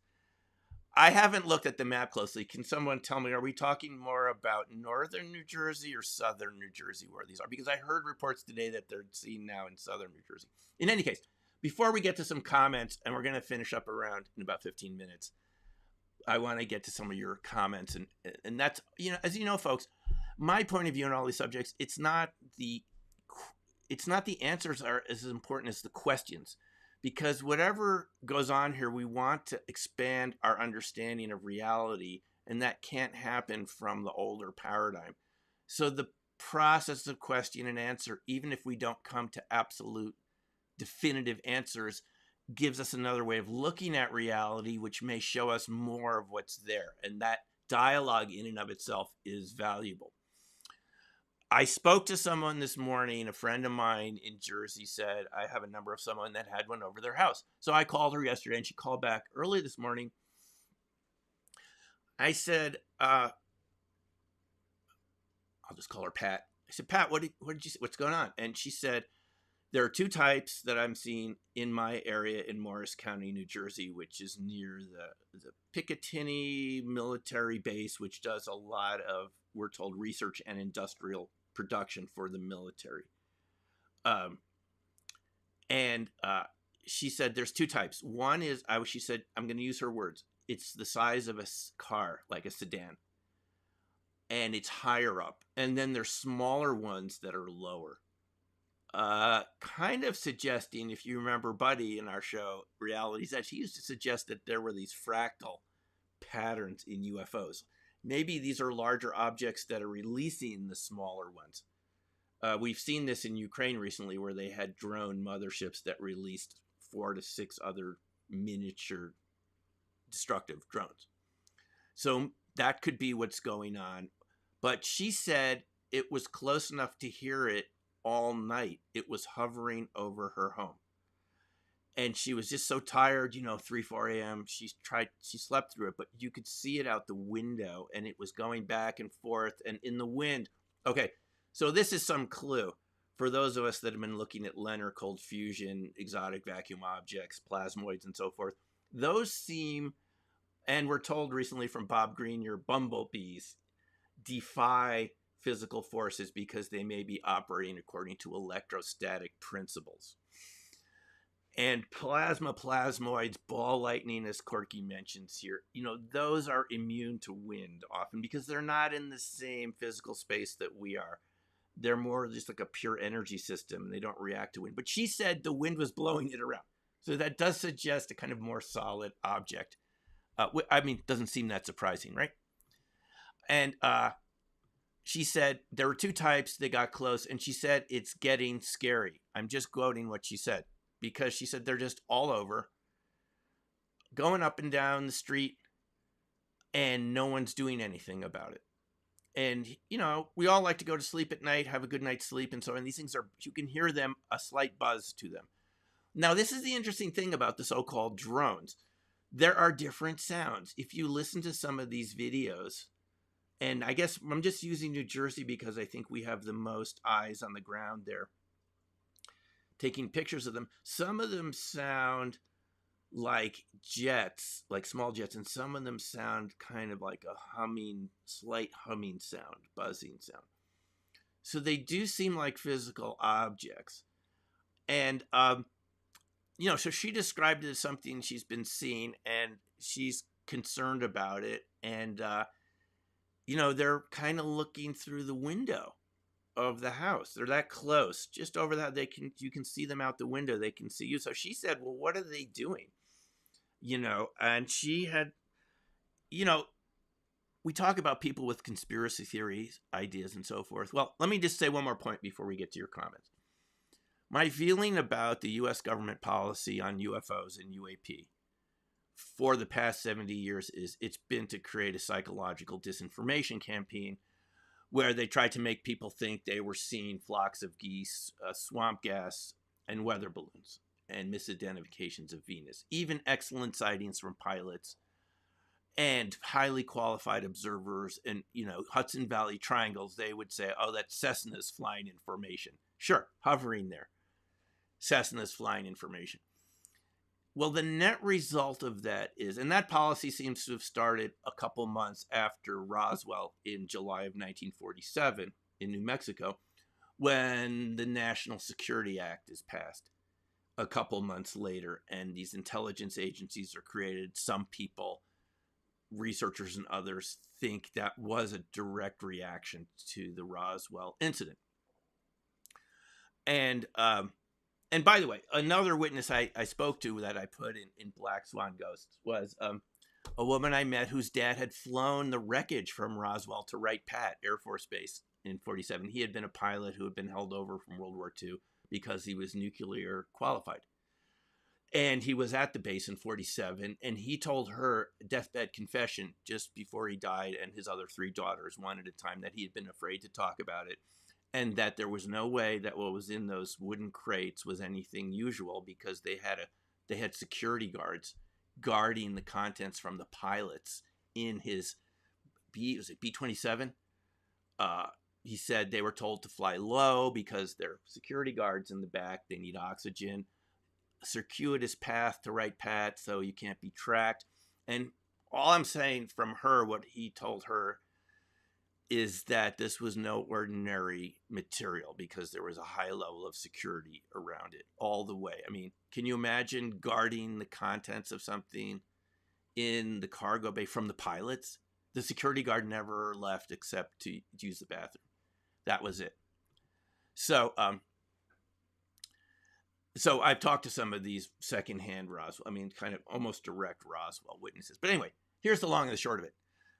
I haven't looked at the map closely. Can someone tell me, are we talking more about northern New Jersey or southern New Jersey where these are? Because I heard reports today that they're seen now in southern New Jersey. In any case, before we get to some comments, and we're going to finish up around in about 15 minutes, I want to get to some of your comments. And that's, as you know, folks, my point of view on all these subjects, it's not the answers are as important as the questions. Because whatever goes on here, we want to expand our understanding of reality, and that can't happen from the older paradigm. So the process of question and answer, even if we don't come to absolute definitive answers, gives us another way of looking at reality, which may show us more of what's there. And that dialogue in and of itself is valuable. I spoke to someone this morning, a friend of mine in Jersey said, I have a number of someone that had one over their house. So I called her yesterday and she called back early this morning. I said, I'll just call her Pat. I said, Pat, what did you say? What's going on? And she said, there are two types that I'm seeing in my area in Morris County, New Jersey, which is near the Picatinny military base, which does a lot of, we're told, research and industrial production for the military. She said there's two types. One is, she said, I'm going to use her words, it's the size of a car, like a sedan, and it's higher up. And then there's smaller ones that are lower. Kind of suggesting, if you remember Buddy in our show, Realities, that he used to suggest that there were these fractal patterns in UFOs. Maybe these are larger objects that are releasing the smaller ones. We've seen this in Ukraine recently, where they had drone motherships that released 4 to 6 other miniature destructive drones. So that could be what's going on. But she said it was close enough to hear it all night. It was hovering over her home. And she was just so tired, 3, 4 a.m. She slept through it, but you could see it out the window, and it was going back and forth and in the wind. Okay, so this is some clue for those of us that have been looking at LENR, cold fusion, exotic vacuum objects, plasmoids, and so forth. Those seem, and we're told recently from Bob Greene, your bumblebees defy physical forces because they may be operating according to electrostatic principles. And plasmoids, ball lightning, as Corky mentions here, those are immune to wind often because they're not in the same physical space that we are. They're more just like a pure energy system. They don't react to wind. But she said the wind was blowing it around. So that does suggest a kind of more solid object. Doesn't seem that surprising, right? And she said there were two types. They got close. And she said it's getting scary. I'm just quoting what she said. Because she said they're just all over, going up and down the street, and no one's doing anything about it. And, we all like to go to sleep at night, have a good night's sleep, and so on. These things you can hear them, a slight buzz to them. Now, this is the interesting thing about the so-called drones. There are different sounds. If you listen to some of these videos, and I guess I'm just using New Jersey because I think we have the most eyes on the ground there, taking pictures of them. Some of them sound like jets, like small jets, and some of them sound kind of like a slight humming sound, buzzing sound. So they do seem like physical objects. And so she described it as something she's been seeing, and she's concerned about it. And, they're kind of looking through the window of the house. They're that close, just over that. You can see them out the window. They can see you. So she said, well, what are they doing? And she had, you know, we talk about people with conspiracy theories, ideas, and so forth. Well, let me just say one more point before we get to your comments. My feeling about the U.S. government policy on UFOs and UAP for the past 70 years is it's been to create a psychological disinformation campaign where they tried to make people think they were seeing flocks of geese, swamp gas, and weather balloons, and misidentifications of Venus. Even excellent sightings from pilots and highly qualified observers in, Hudson Valley triangles, they would say, oh, that's Cessna's flying in formation. Sure, hovering there. Cessna's flying in formation. Well, the net result of that is, and that policy seems to have started a couple months after Roswell in July of 1947 in New Mexico, when the National Security Act is passed a couple months later, and these intelligence agencies are created. Some people, researchers and others, think that was a direct reaction to the Roswell incident. And by the way, another witness I spoke to that I put in Black Swan Ghosts was a woman I met whose dad had flown the wreckage from Roswell to Wright-Patt Air Force Base in 47. He had been a pilot who had been held over from World War II because he was nuclear qualified. And he was at the base in 47, and he told her, deathbed confession, just before he died, and his other 3 daughters, one at a time, that he had been afraid to talk about it, and that there was no way that what was in those wooden crates was anything usual, because they had security guards guarding the contents from the pilots in his B-27. He said they were told to fly low because they're security guards in the back. They need oxygen. Circuitous path to Wright-Patt, so you can't be tracked. And all I'm saying from her, what he told her, is that this was no ordinary material, because there was a high level of security around it all the way. I mean, can you imagine guarding the contents of something in the cargo bay from the pilots? The security guard never left except to use the bathroom. That was it. So I've talked to some of these secondhand Roswell, kind of almost direct Roswell witnesses. But anyway, here's the long and the short of it.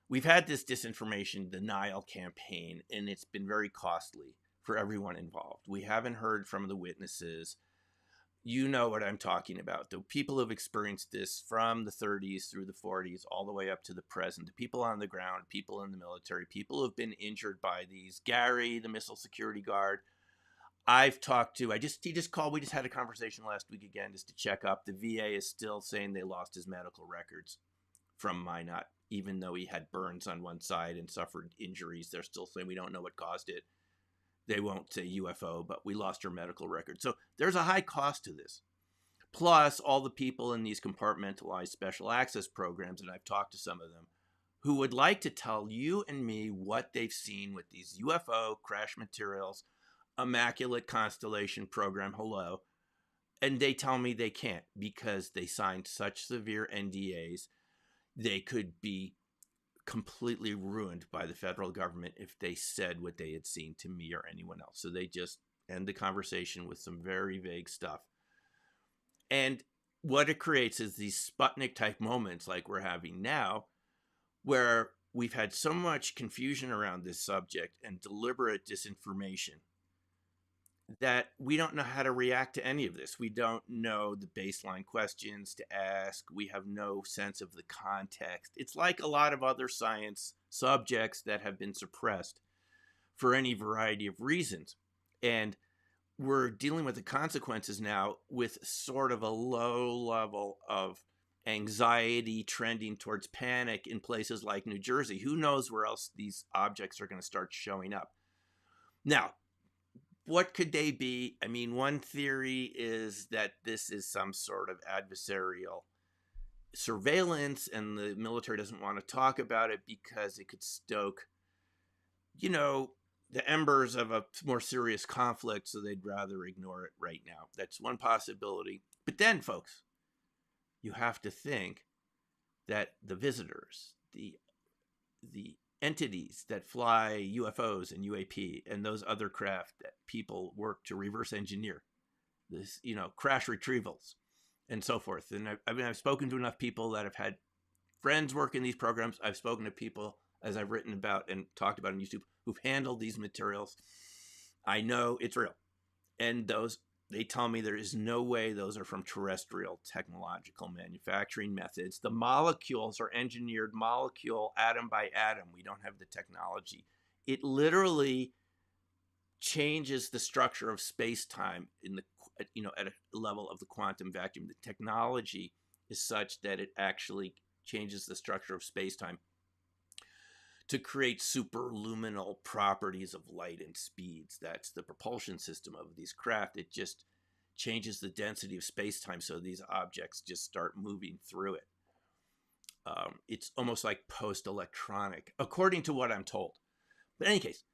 We've had this disinformation denial campaign, and it's been very costly for everyone involved. We haven't heard from the witnesses. You know what I'm talking about. The people who've experienced this from the 30s through the 40s, all the way up to the present. The people on the ground, people in the military, people who've been injured by these. Gary, the missile security guard, I've talked to. He just called. We just had a conversation last week again just to check up. The VA is still saying they lost his medical records from Minot, even though he had burns on one side and suffered injuries. They're still saying we don't know what caused it. They won't say UFO, but we lost our medical record. So there's a high cost to this. Plus, all the people in these compartmentalized special access programs, and I've talked to some of them, who would like to tell you and me what they've seen with these UFO crash materials, Immaculate Constellation program, hello. And they tell me they can't because they signed such severe NDAs. They could be completely ruined by the federal government if they said what they had seen to me or anyone else. So they just end the conversation with some very vague stuff. And what it creates is these Sputnik type moments like we're having now, where we've had so much confusion around this subject and deliberate disinformation that we don't know how to react to any of this. We don't know the baseline questions to ask. We have no sense of the context. It's like a lot of other science subjects that have been suppressed for any variety of reasons. And we're dealing with the consequences now with sort of a low level of anxiety trending towards panic in places like New Jersey. Who knows where else these objects are going to start showing up? Now, what could they be? One theory is that this is some sort of adversarial surveillance, and the military doesn't want to talk about it because it could stoke, the embers of a more serious conflict, so they'd rather ignore it right now. That's one possibility. But then, folks, you have to think that the visitors, the entities that fly UFOs and UAP and those other craft that people work to reverse engineer, this, crash retrievals and so forth. And I've spoken to enough people that have had friends work in these programs. I've spoken to people, as I've written about and talked about on YouTube, who've handled these materials. I know it's real. And they tell me there is no way those are from terrestrial technological manufacturing methods. The molecules are engineered molecule, atom by atom. We don't have the technology. It literally changes the structure of space-time at a level of the quantum vacuum. The technology is such that it actually changes the structure of space-time to create superluminal properties of light and speeds. That's the propulsion system of these craft. It just changes the density of space-time so these objects just start moving through it. It's almost like post-electronic, according to what I'm told. But in any case,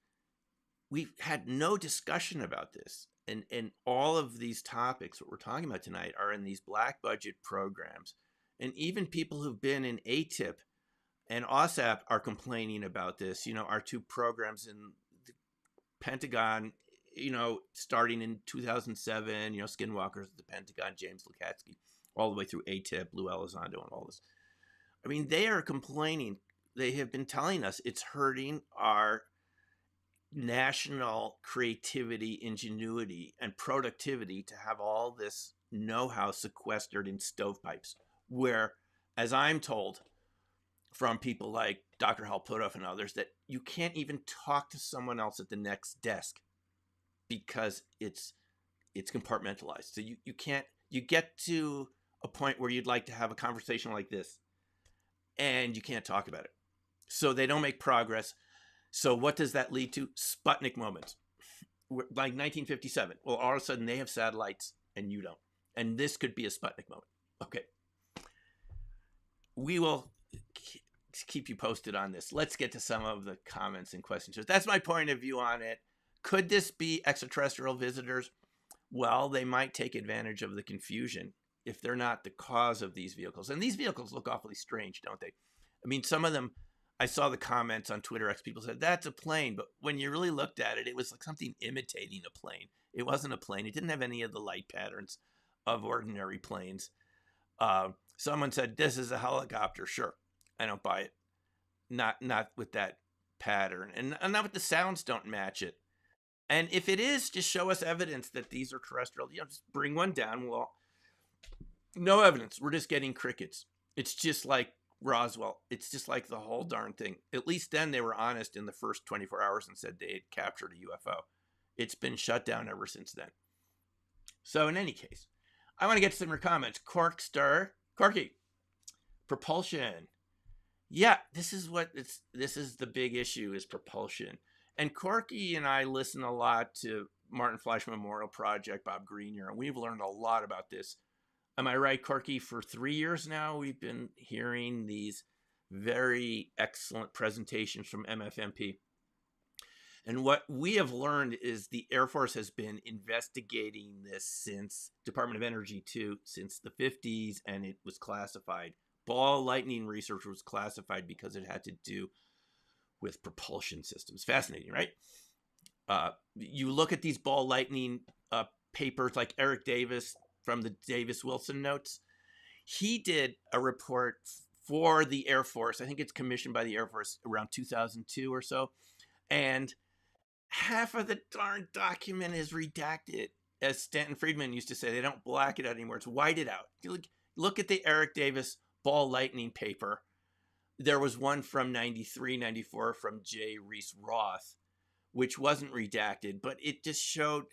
we've had no discussion about this. And all of these topics, what we're talking about tonight, are in these black budget programs. And even people who've been in ATIP and OSAP are complaining about this. Our two programs in the Pentagon, starting in 2007, Skinwalkers at the Pentagon, James Lukatsky, all the way through ATIP, Lou Elizondo, and all this. I mean, they are complaining. They have been telling us it's hurting our national creativity, ingenuity, and productivity to have all this know-how sequestered in stovepipes, where, as I'm told from people like Dr. Hal Puthoff and others, that you can't even talk to someone else at the next desk because it's compartmentalized. So you get to a point where you'd like to have a conversation like this and you can't talk about it. So they don't make progress. So what does that lead to? Sputnik moments. Like 1957. Well, all of a sudden they have satellites and you don't. And this could be a Sputnik moment. Okay. We will keep you posted on this. Let's get to some of the comments and questions. That's my point of view on it. Could this be extraterrestrial visitors? Well, they might take advantage of the confusion if they're not the cause of these vehicles. And these vehicles look awfully strange, don't they? I mean, some of them, I saw the comments on Twitter X, people said, that's a plane. But when you really looked at it, it was like something imitating a plane. It wasn't a plane. It didn't have any of the light patterns of ordinary planes. Someone said, this is a helicopter. Sure. I don't buy it. Not with that pattern. And not with the sounds don't match it. And if it is, just show us evidence that these are terrestrial. Just bring one down. Well, no evidence. We're just getting crickets. It's just like Roswell. It's just like the whole darn thing. At least then they were honest in the first 24 hours and said they had captured a UFO. It's been shut down ever since then. So in any case, I want to get to some of your comments. Corky, propulsion. Yeah, this is the big issue, is propulsion. And Corky and I listen a lot to Martin Fleisch Memorial Project, Bob Greenyer, and we've learned a lot about this. Am I right, Corky? For 3 years now, we've been hearing these very excellent presentations from MFMP. And what we have learned is the Air Force has been investigating this since Department of Energy too, since the 50s, and it was classified. Ball lightning research was classified because it had to do with propulsion systems. Fascinating, right? You look at these ball lightning papers like Eric Davis from the Davis-Wilson notes. He did a report for the Air Force. I think it's commissioned by the Air Force around 2002 or so. And half of the darn document is redacted. As Stanton Friedman used to say, they don't black it out anymore. It's white it out. Look at the Eric Davis ball lightning paper. There was one from 93, 94 from J. Reese Roth, which wasn't redacted, but it just showed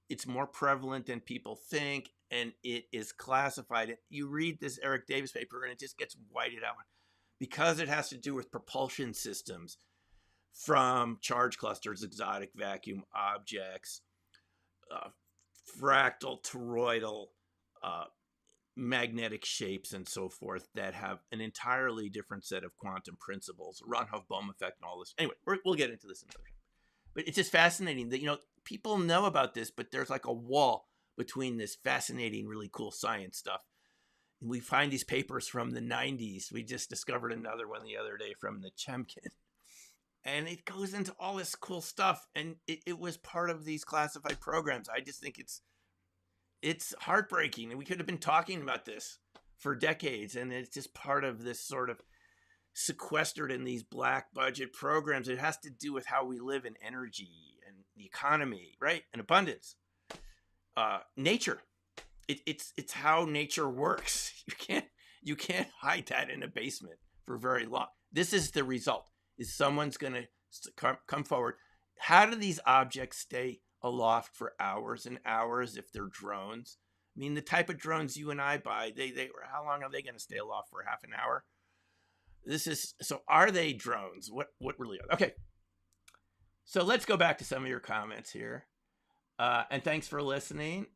it's more prevalent than people think, and it is classified. You read this Eric Davis paper, and it just gets whited out because it has to do with propulsion systems from charge clusters, exotic vacuum objects, fractal, toroidal, magnetic shapes, and so forth that have an entirely different set of quantum principles, Ron Bohm effect, and all this. Anyway, we'll get into this another time. But it's just fascinating that, people know about this, but there's like a wall between this fascinating, really cool science stuff. And we find these papers from the 90s. We just discovered another one the other day from the Chemkin. And it goes into all this cool stuff. And it was part of these classified programs. I just think it's heartbreaking. And we could have been talking about this for decades. And it's just part of this sort of sequestered in these black budget programs. It has to do with how we live in energy and the economy, right? And abundance. Nature. It's how nature works. You can't hide that in a basement for very long. This is the result. Is someone's going to come forward? How do these objects stay aloft for hours and hours if they're drones? I mean, the type of drones you and I buy, how long are they going to stay aloft for? Half an hour? So are they drones? What really are? Okay. So let's go back to some of your comments here. And thanks for listening.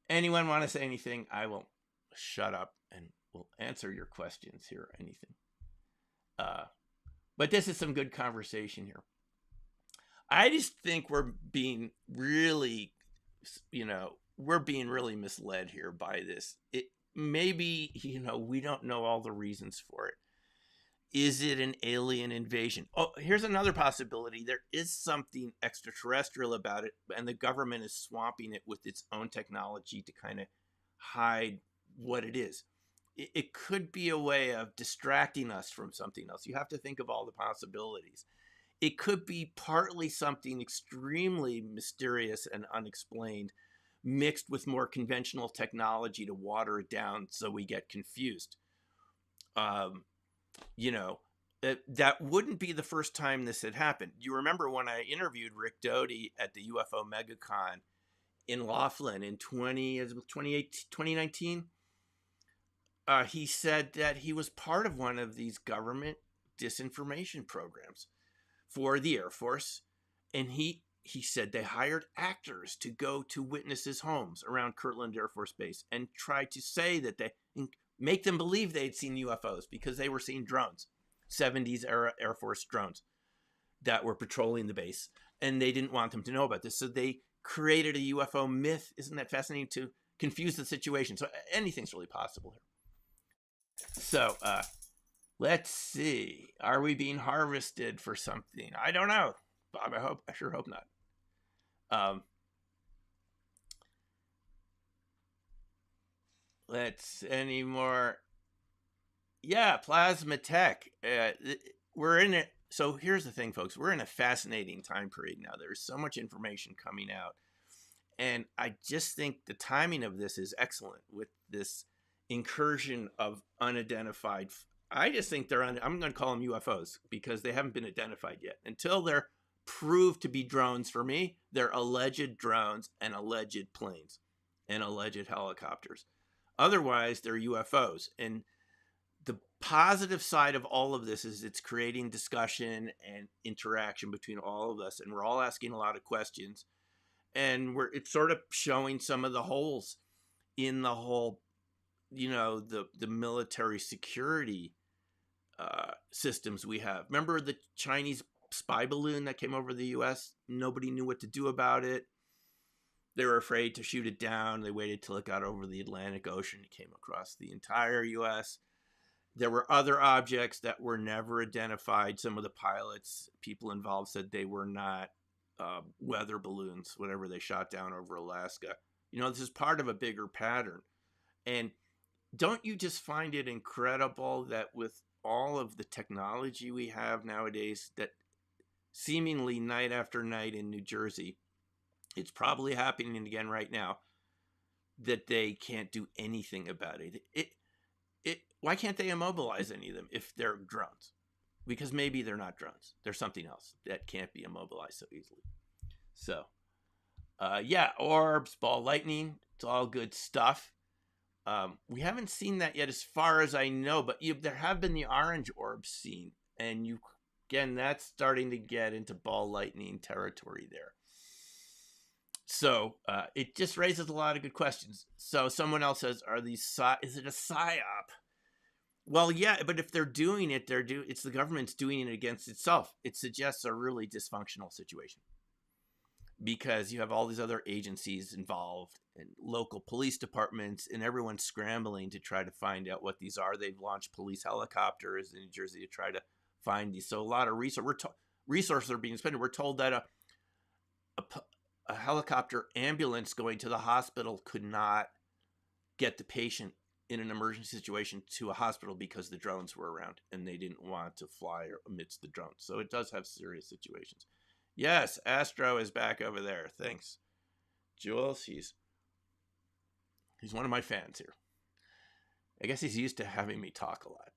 Anyone want to say anything? I will shut up and we'll answer your questions here or anything. But this is some good conversation here. I just think we're being really misled here by this. Maybe, we don't know all the reasons for it. Is it an alien invasion? Oh, here's another possibility. There is something extraterrestrial about it, and the government is swamping it with its own technology to kind of hide what it is. It could be a way of distracting us from something else. You have to think of all the possibilities. It could be partly something extremely mysterious and unexplained, mixed with more conventional technology to water it down so we get confused. That wouldn't be the first time this had happened. You remember when I interviewed Rick Doty at the UFO MegaCon in Laughlin in 2019? He said that he was part of one of these government disinformation programs for the Air Force. And he said they hired actors to go to witnesses' homes around Kirtland Air Force Base and try to say that make them believe they'd seen UFOs because they were seeing drones, 70s era Air Force drones that were patrolling the base. And they didn't want them to know about this. So they created a UFO myth. Isn't that fascinating? To confuse the situation. So anything's really possible here. So let's see. Are we being harvested for something? I don't know, Bob. I sure hope not. Let's any more. Yeah, plasma tech. We're in it. So here's the thing, folks. We're in a fascinating time period now. There's so much information coming out. And I just think the timing of this is excellent with this incursion of unidentified. I just think I'm going to call them UFOs because they haven't been identified yet. Until they're proved to be drones, for me, they're alleged drones and alleged planes and alleged helicopters. Otherwise, they're UFOs. And the positive side of all of this is it's creating discussion and interaction between all of us. And we're all asking a lot of questions. And it's sort of showing some of the holes in the whole, the military security systems we have. Remember the Chinese spy balloon that came over the U.S.? Nobody knew what to do about it. They were afraid to shoot it down. They waited till it got over the Atlantic Ocean. It came across the entire U.S. There were other objects that were never identified. Some of the pilots, people involved, said they were not weather balloons, whatever they shot down over Alaska. This is part of a bigger pattern. And don't you just find it incredible that with all of the technology we have nowadays, that seemingly night after night in New Jersey, it's probably happening again right now, that they can't do anything about it. Why can't they immobilize any of them if they're drones? Because maybe they're not drones. There's something else that can't be immobilized so easily. So, orbs, ball lightning, it's all good stuff. We haven't seen that yet as far as I know, but there have been the orange orbs seen. And again, that's starting to get into ball lightning territory there. So it just raises a lot of good questions. So someone else says, is it a PSYOP? Well, yeah, but if they're doing it, it's the government's doing it against itself. It suggests a really dysfunctional situation because you have all these other agencies involved and local police departments and everyone scrambling to try to find out what these are. They've launched police helicopters in New Jersey to try to find these. So a lot of resources are being spent. We're told that a, a helicopter ambulance going to the hospital could not get the patient in an emergency situation to a hospital because the drones were around and they didn't want to fly amidst the drones. So it does have serious situations. Yes, Astro is back over there. Thanks. Jules, he's one of my fans here. I guess he's used to having me talk a lot.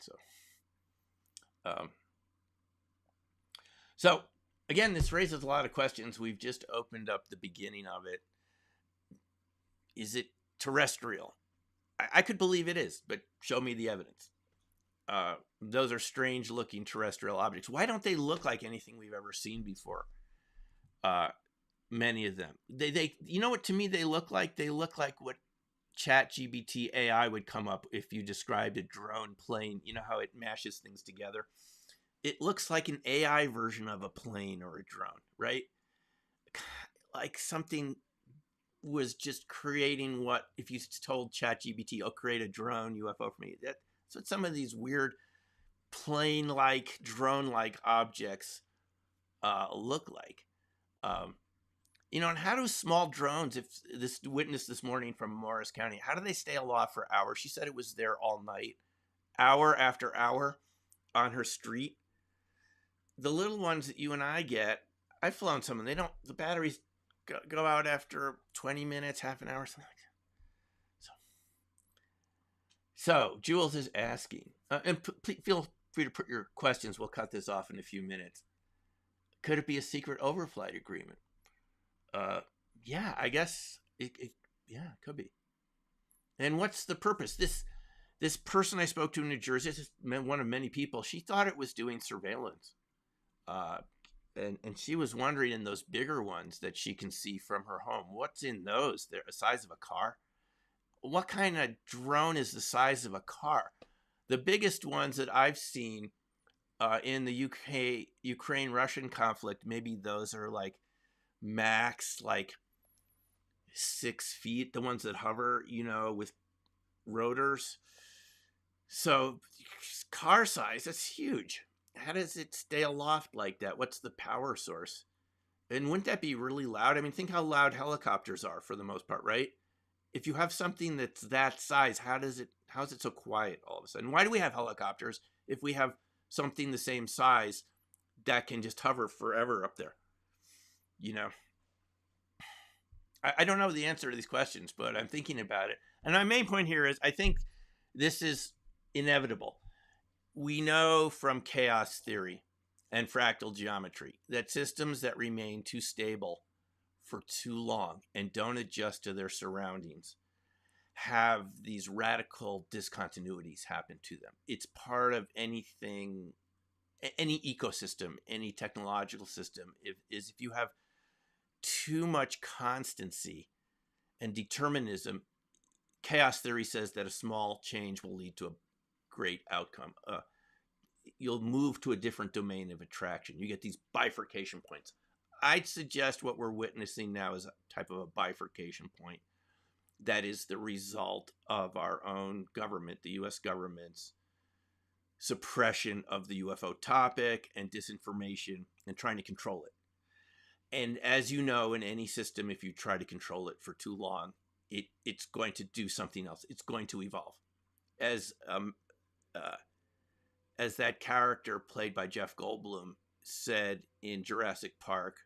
So again, this raises a lot of questions. We've just opened up the beginning of it. Is it terrestrial? I could believe it is, but show me the evidence. Those are strange looking terrestrial objects. Why don't they look like anything we've ever seen before? Many of them. They you know what to me they look like? They look like what ChatGPT AI would come up if you described a drone plane. You know how it mashes things together? It looks like an AI version of a plane or a drone, right? Like something was just creating what, if you told ChatGPT, "Oh, create a drone UFO for me." That's what some of these weird plane-like, drone-like objects look like. And how do small drones, if this witness this morning from Morris County, how do they stay aloft for hours? She said it was there all night, hour after hour on her street. The little ones that you and I get, I've flown some, and the batteries go out after 20 minutes, half an hour, something like that. So Jules is asking, and feel free to put your questions. We'll cut this off in a few minutes. Could it be a secret overflight agreement? Yeah, I guess it could be. And what's the purpose? This person I spoke to in New Jersey, this is one of many people, she thought it was doing surveillance. And she was wondering, in those bigger ones that she can see from her home, what's in those? They're the size of a car. What kind of drone is the size of a car? The biggest ones that I've seen in the Ukraine-Russian conflict, maybe those are like max like 6 feet, the ones that hover, with rotors. So car size, that's huge. How does it stay aloft like that? What's the power source? And wouldn't that be really loud? I mean, think how loud helicopters are for the most part, right? If you have something that's that size, how is it so quiet all of a sudden? Why do we have helicopters if we have something the same size that can just hover forever up there? I don't know the answer to these questions, but I'm thinking about it. And my main point here is I think this is inevitable. We know from chaos theory and fractal geometry that systems that remain too stable for too long and don't adjust to their surroundings have these radical discontinuities happen to them. It's part of anything, any ecosystem, any technological system, if you have too much constancy and determinism. Chaos theory says that a small change will lead to a great outcome. You'll move to a different domain of attraction. You get these bifurcation points. I'd suggest what we're witnessing now is a type of a bifurcation point that is the result of our own government, the U.S. government's suppression of the UFO topic and disinformation and trying to control it. And as you know, in any system, if you try to control it for too long, it's going to do something else. It's going to evolve. As that character played by Jeff Goldblum said in Jurassic Park,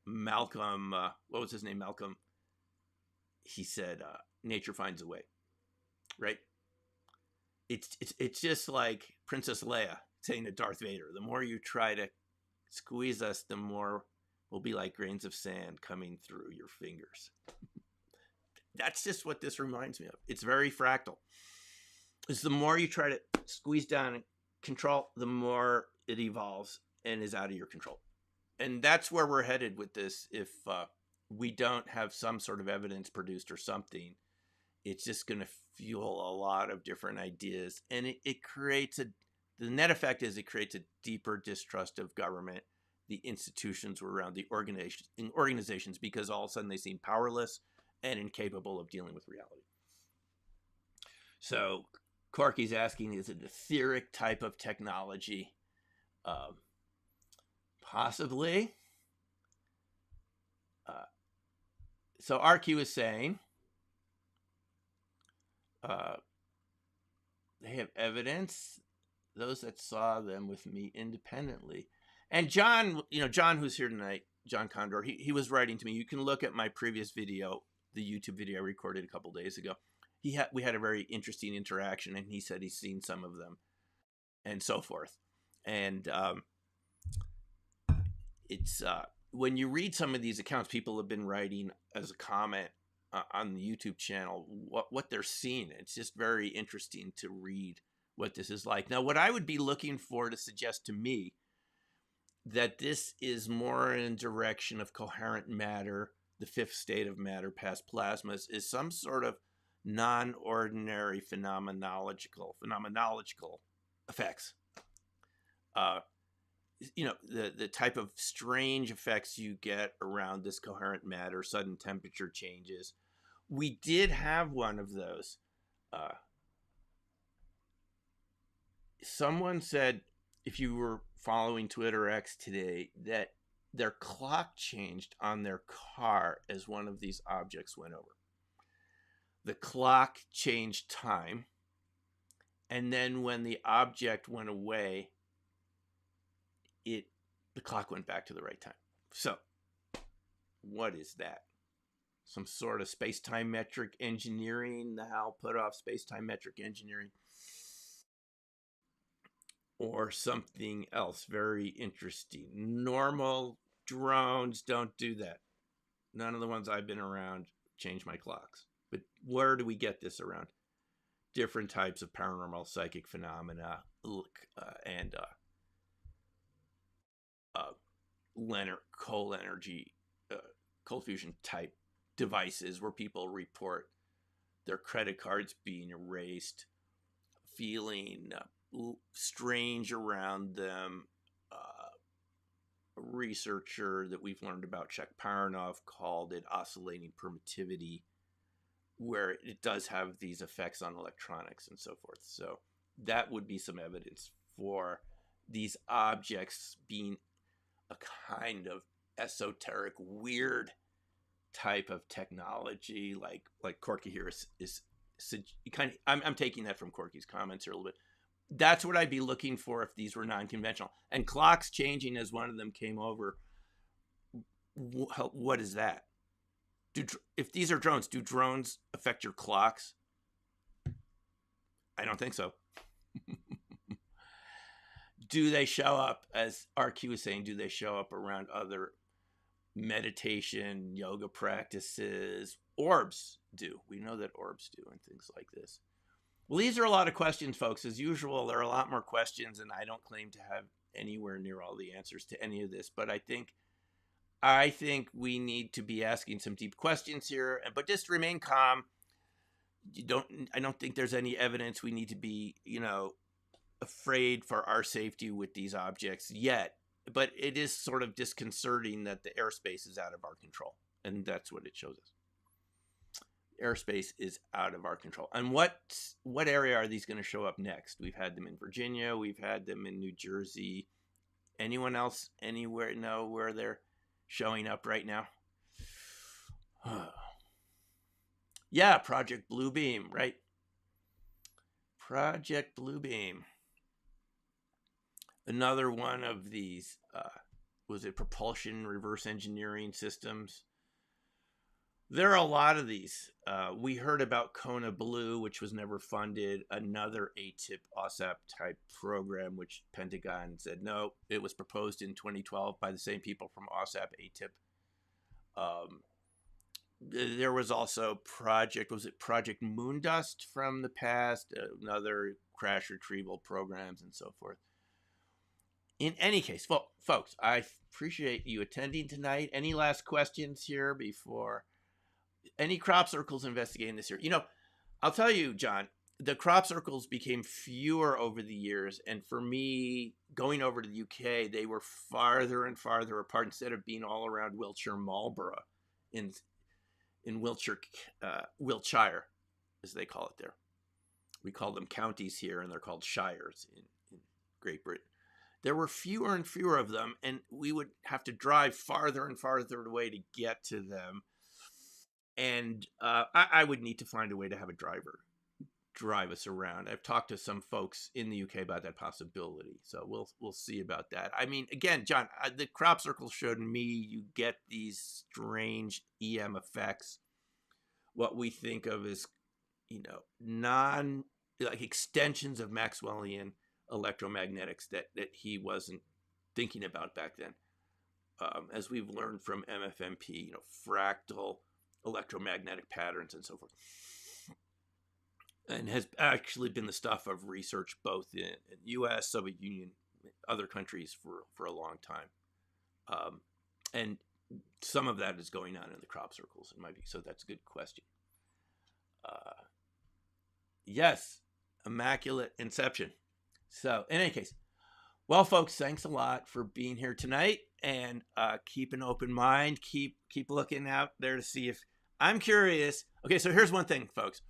Malcolm, what was his name? Malcolm. He said, "Nature finds a way." Right? It's just like Princess Leia saying to Darth Vader, "The more you try to squeeze us, the more we'll be like grains of sand coming through your fingers." That's just what this reminds me of. It's very fractal. It's the more you try to squeeze down and control, the more it evolves and is out of your control. And that's where we're headed with this if we don't have some sort of evidence produced or something it's just going to fuel a lot of different ideas. And it creates the net effect is it creates a deeper distrust of government, the institutions around the organizations, because all of a sudden they seem powerless and incapable of dealing with reality. So Corky's asking, is it an etheric type of technology? Possibly. So RQ is saying they have evidence, those that saw them with me independently. And John, John, who's here tonight, John Condor, he was writing to me. You can look at my previous video, the YouTube video I recorded a couple days ago. We had a very interesting interaction, and he said he's seen some of them and so forth. And it's when you read some of these accounts, people have been writing as a comment on the YouTube channel what they're seeing. It's just very interesting to read what this is like. Now, what I would be looking for to suggest to me that this is more in direction of coherent matter, the fifth state of matter past plasmas, is some sort of non-ordinary phenomenological effects. The type of strange effects you get around this coherent matter, sudden temperature changes. We did have one of those. Someone said, if you were following Twitter X today, that their clock changed on their car as one of these objects went over. The clock changed time, and then when the object went away, the clock went back to the right time. So, what is that? Some sort of space-time metric engineering, the Hal put off space-time metric engineering, or something else very interesting. Normal drones don't do that. None of the ones I've been around change my clocks. But where do we get this around? Different types of paranormal psychic phenomena and cold fusion type devices where people report their credit cards being erased, feeling strange around them. A researcher that we've learned about, Czech Paranov, called it oscillating permittivity, where it does have these effects on electronics and so forth. So that would be some evidence for these objects being a kind of esoteric, weird type of technology, like Corky here is kind of. I'm taking that from Corky's comments here a little bit. That's what I'd be looking for if these were non-conventional. And clocks changing as one of them came over. What is that? If these are drones, do drones affect your clocks? I don't think so. Do they show up, as RQ was saying, do they show up around other meditation, yoga practices? Orbs do. We know that orbs do, and things like this. Well, these are a lot of questions, folks. As usual, there are a lot more questions, and I don't claim to have anywhere near all the answers to any of this, but I think we need to be asking some deep questions here, but just remain calm. I don't think there's any evidence we need to be, afraid for our safety with these objects yet, but it is sort of disconcerting that the airspace is out of our control, and that's what it shows us. Airspace is out of our control. And what area are these going to show up next? We've had them in Virginia. We've had them in New Jersey. Anyone else anywhere know where they're showing up right now? Yeah, Project Bluebeam, right? Project Bluebeam. Another one of these, was it propulsion reverse engineering systems? There are a lot of these. We heard about Kona Blue, which was never funded, another ATIP OSAP type program, which Pentagon said no. It was proposed in 2012 by the same people from OSAP ATIP. There was also Project Moondust from the past, another crash retrieval programs and so forth. In any case, folks, I appreciate you attending tonight. Any last questions here before? Any crop circles investigating this year? I'll tell you, John, the crop circles became fewer over the years. And for me, going over to the UK, they were farther and farther apart instead of being all around Wiltshire, Marlborough in, in Wiltshire, Wiltshire, as they call it there. We call them counties here, and they're called shires in Great Britain. There were fewer and fewer of them, and we would have to drive farther and farther away to get to them. And I would need to find a way to have a driver drive us around. I've talked to some folks in the UK about that possibility, so we'll see about that. I mean, again, John, the crop circle showed me you get these strange EM effects, what we think of as non like extensions of Maxwellian electromagnetics that he wasn't thinking about back then. As we've learned from MFMP, fractal electromagnetic patterns and so forth, and has actually been the stuff of research both in U.S., Soviet Union, other countries for a long time, and some of that is going on in the crop circles, it might be. So that's a good question. Yes, immaculate inception. So in any case, well, folks, thanks a lot for being here tonight, and keep an open mind. Keep looking out there to see if I'm curious. Okay, so here's one thing, folks.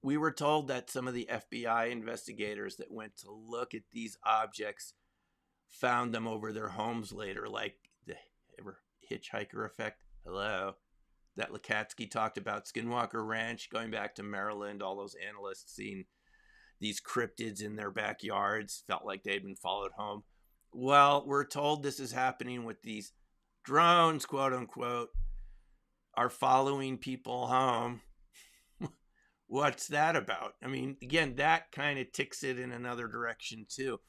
We were told that some of the FBI investigators that went to look at these objects found them over their homes later, like the hitchhiker effect. Hello. That Lukatsky talked about, Skinwalker Ranch, going back to Maryland, all those analysts seeing these cryptids in their backyards, felt like they'd been followed home. Well, we're told this is happening with these drones, quote unquote, are following people home. What's that about? I mean, again, that kind of ticks it in another direction too.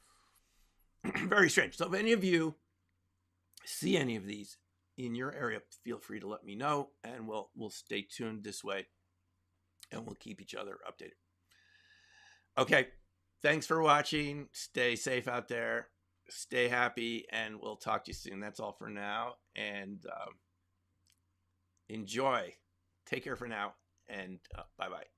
Very strange. So if any of you see any of these in your area, feel free to let me know, and we'll stay tuned this way, and we'll keep each other updated. Okay, thanks for watching. Stay safe out there. Stay happy, and we'll talk to you soon. That's all for now, and enjoy. Take care for now, and bye-bye.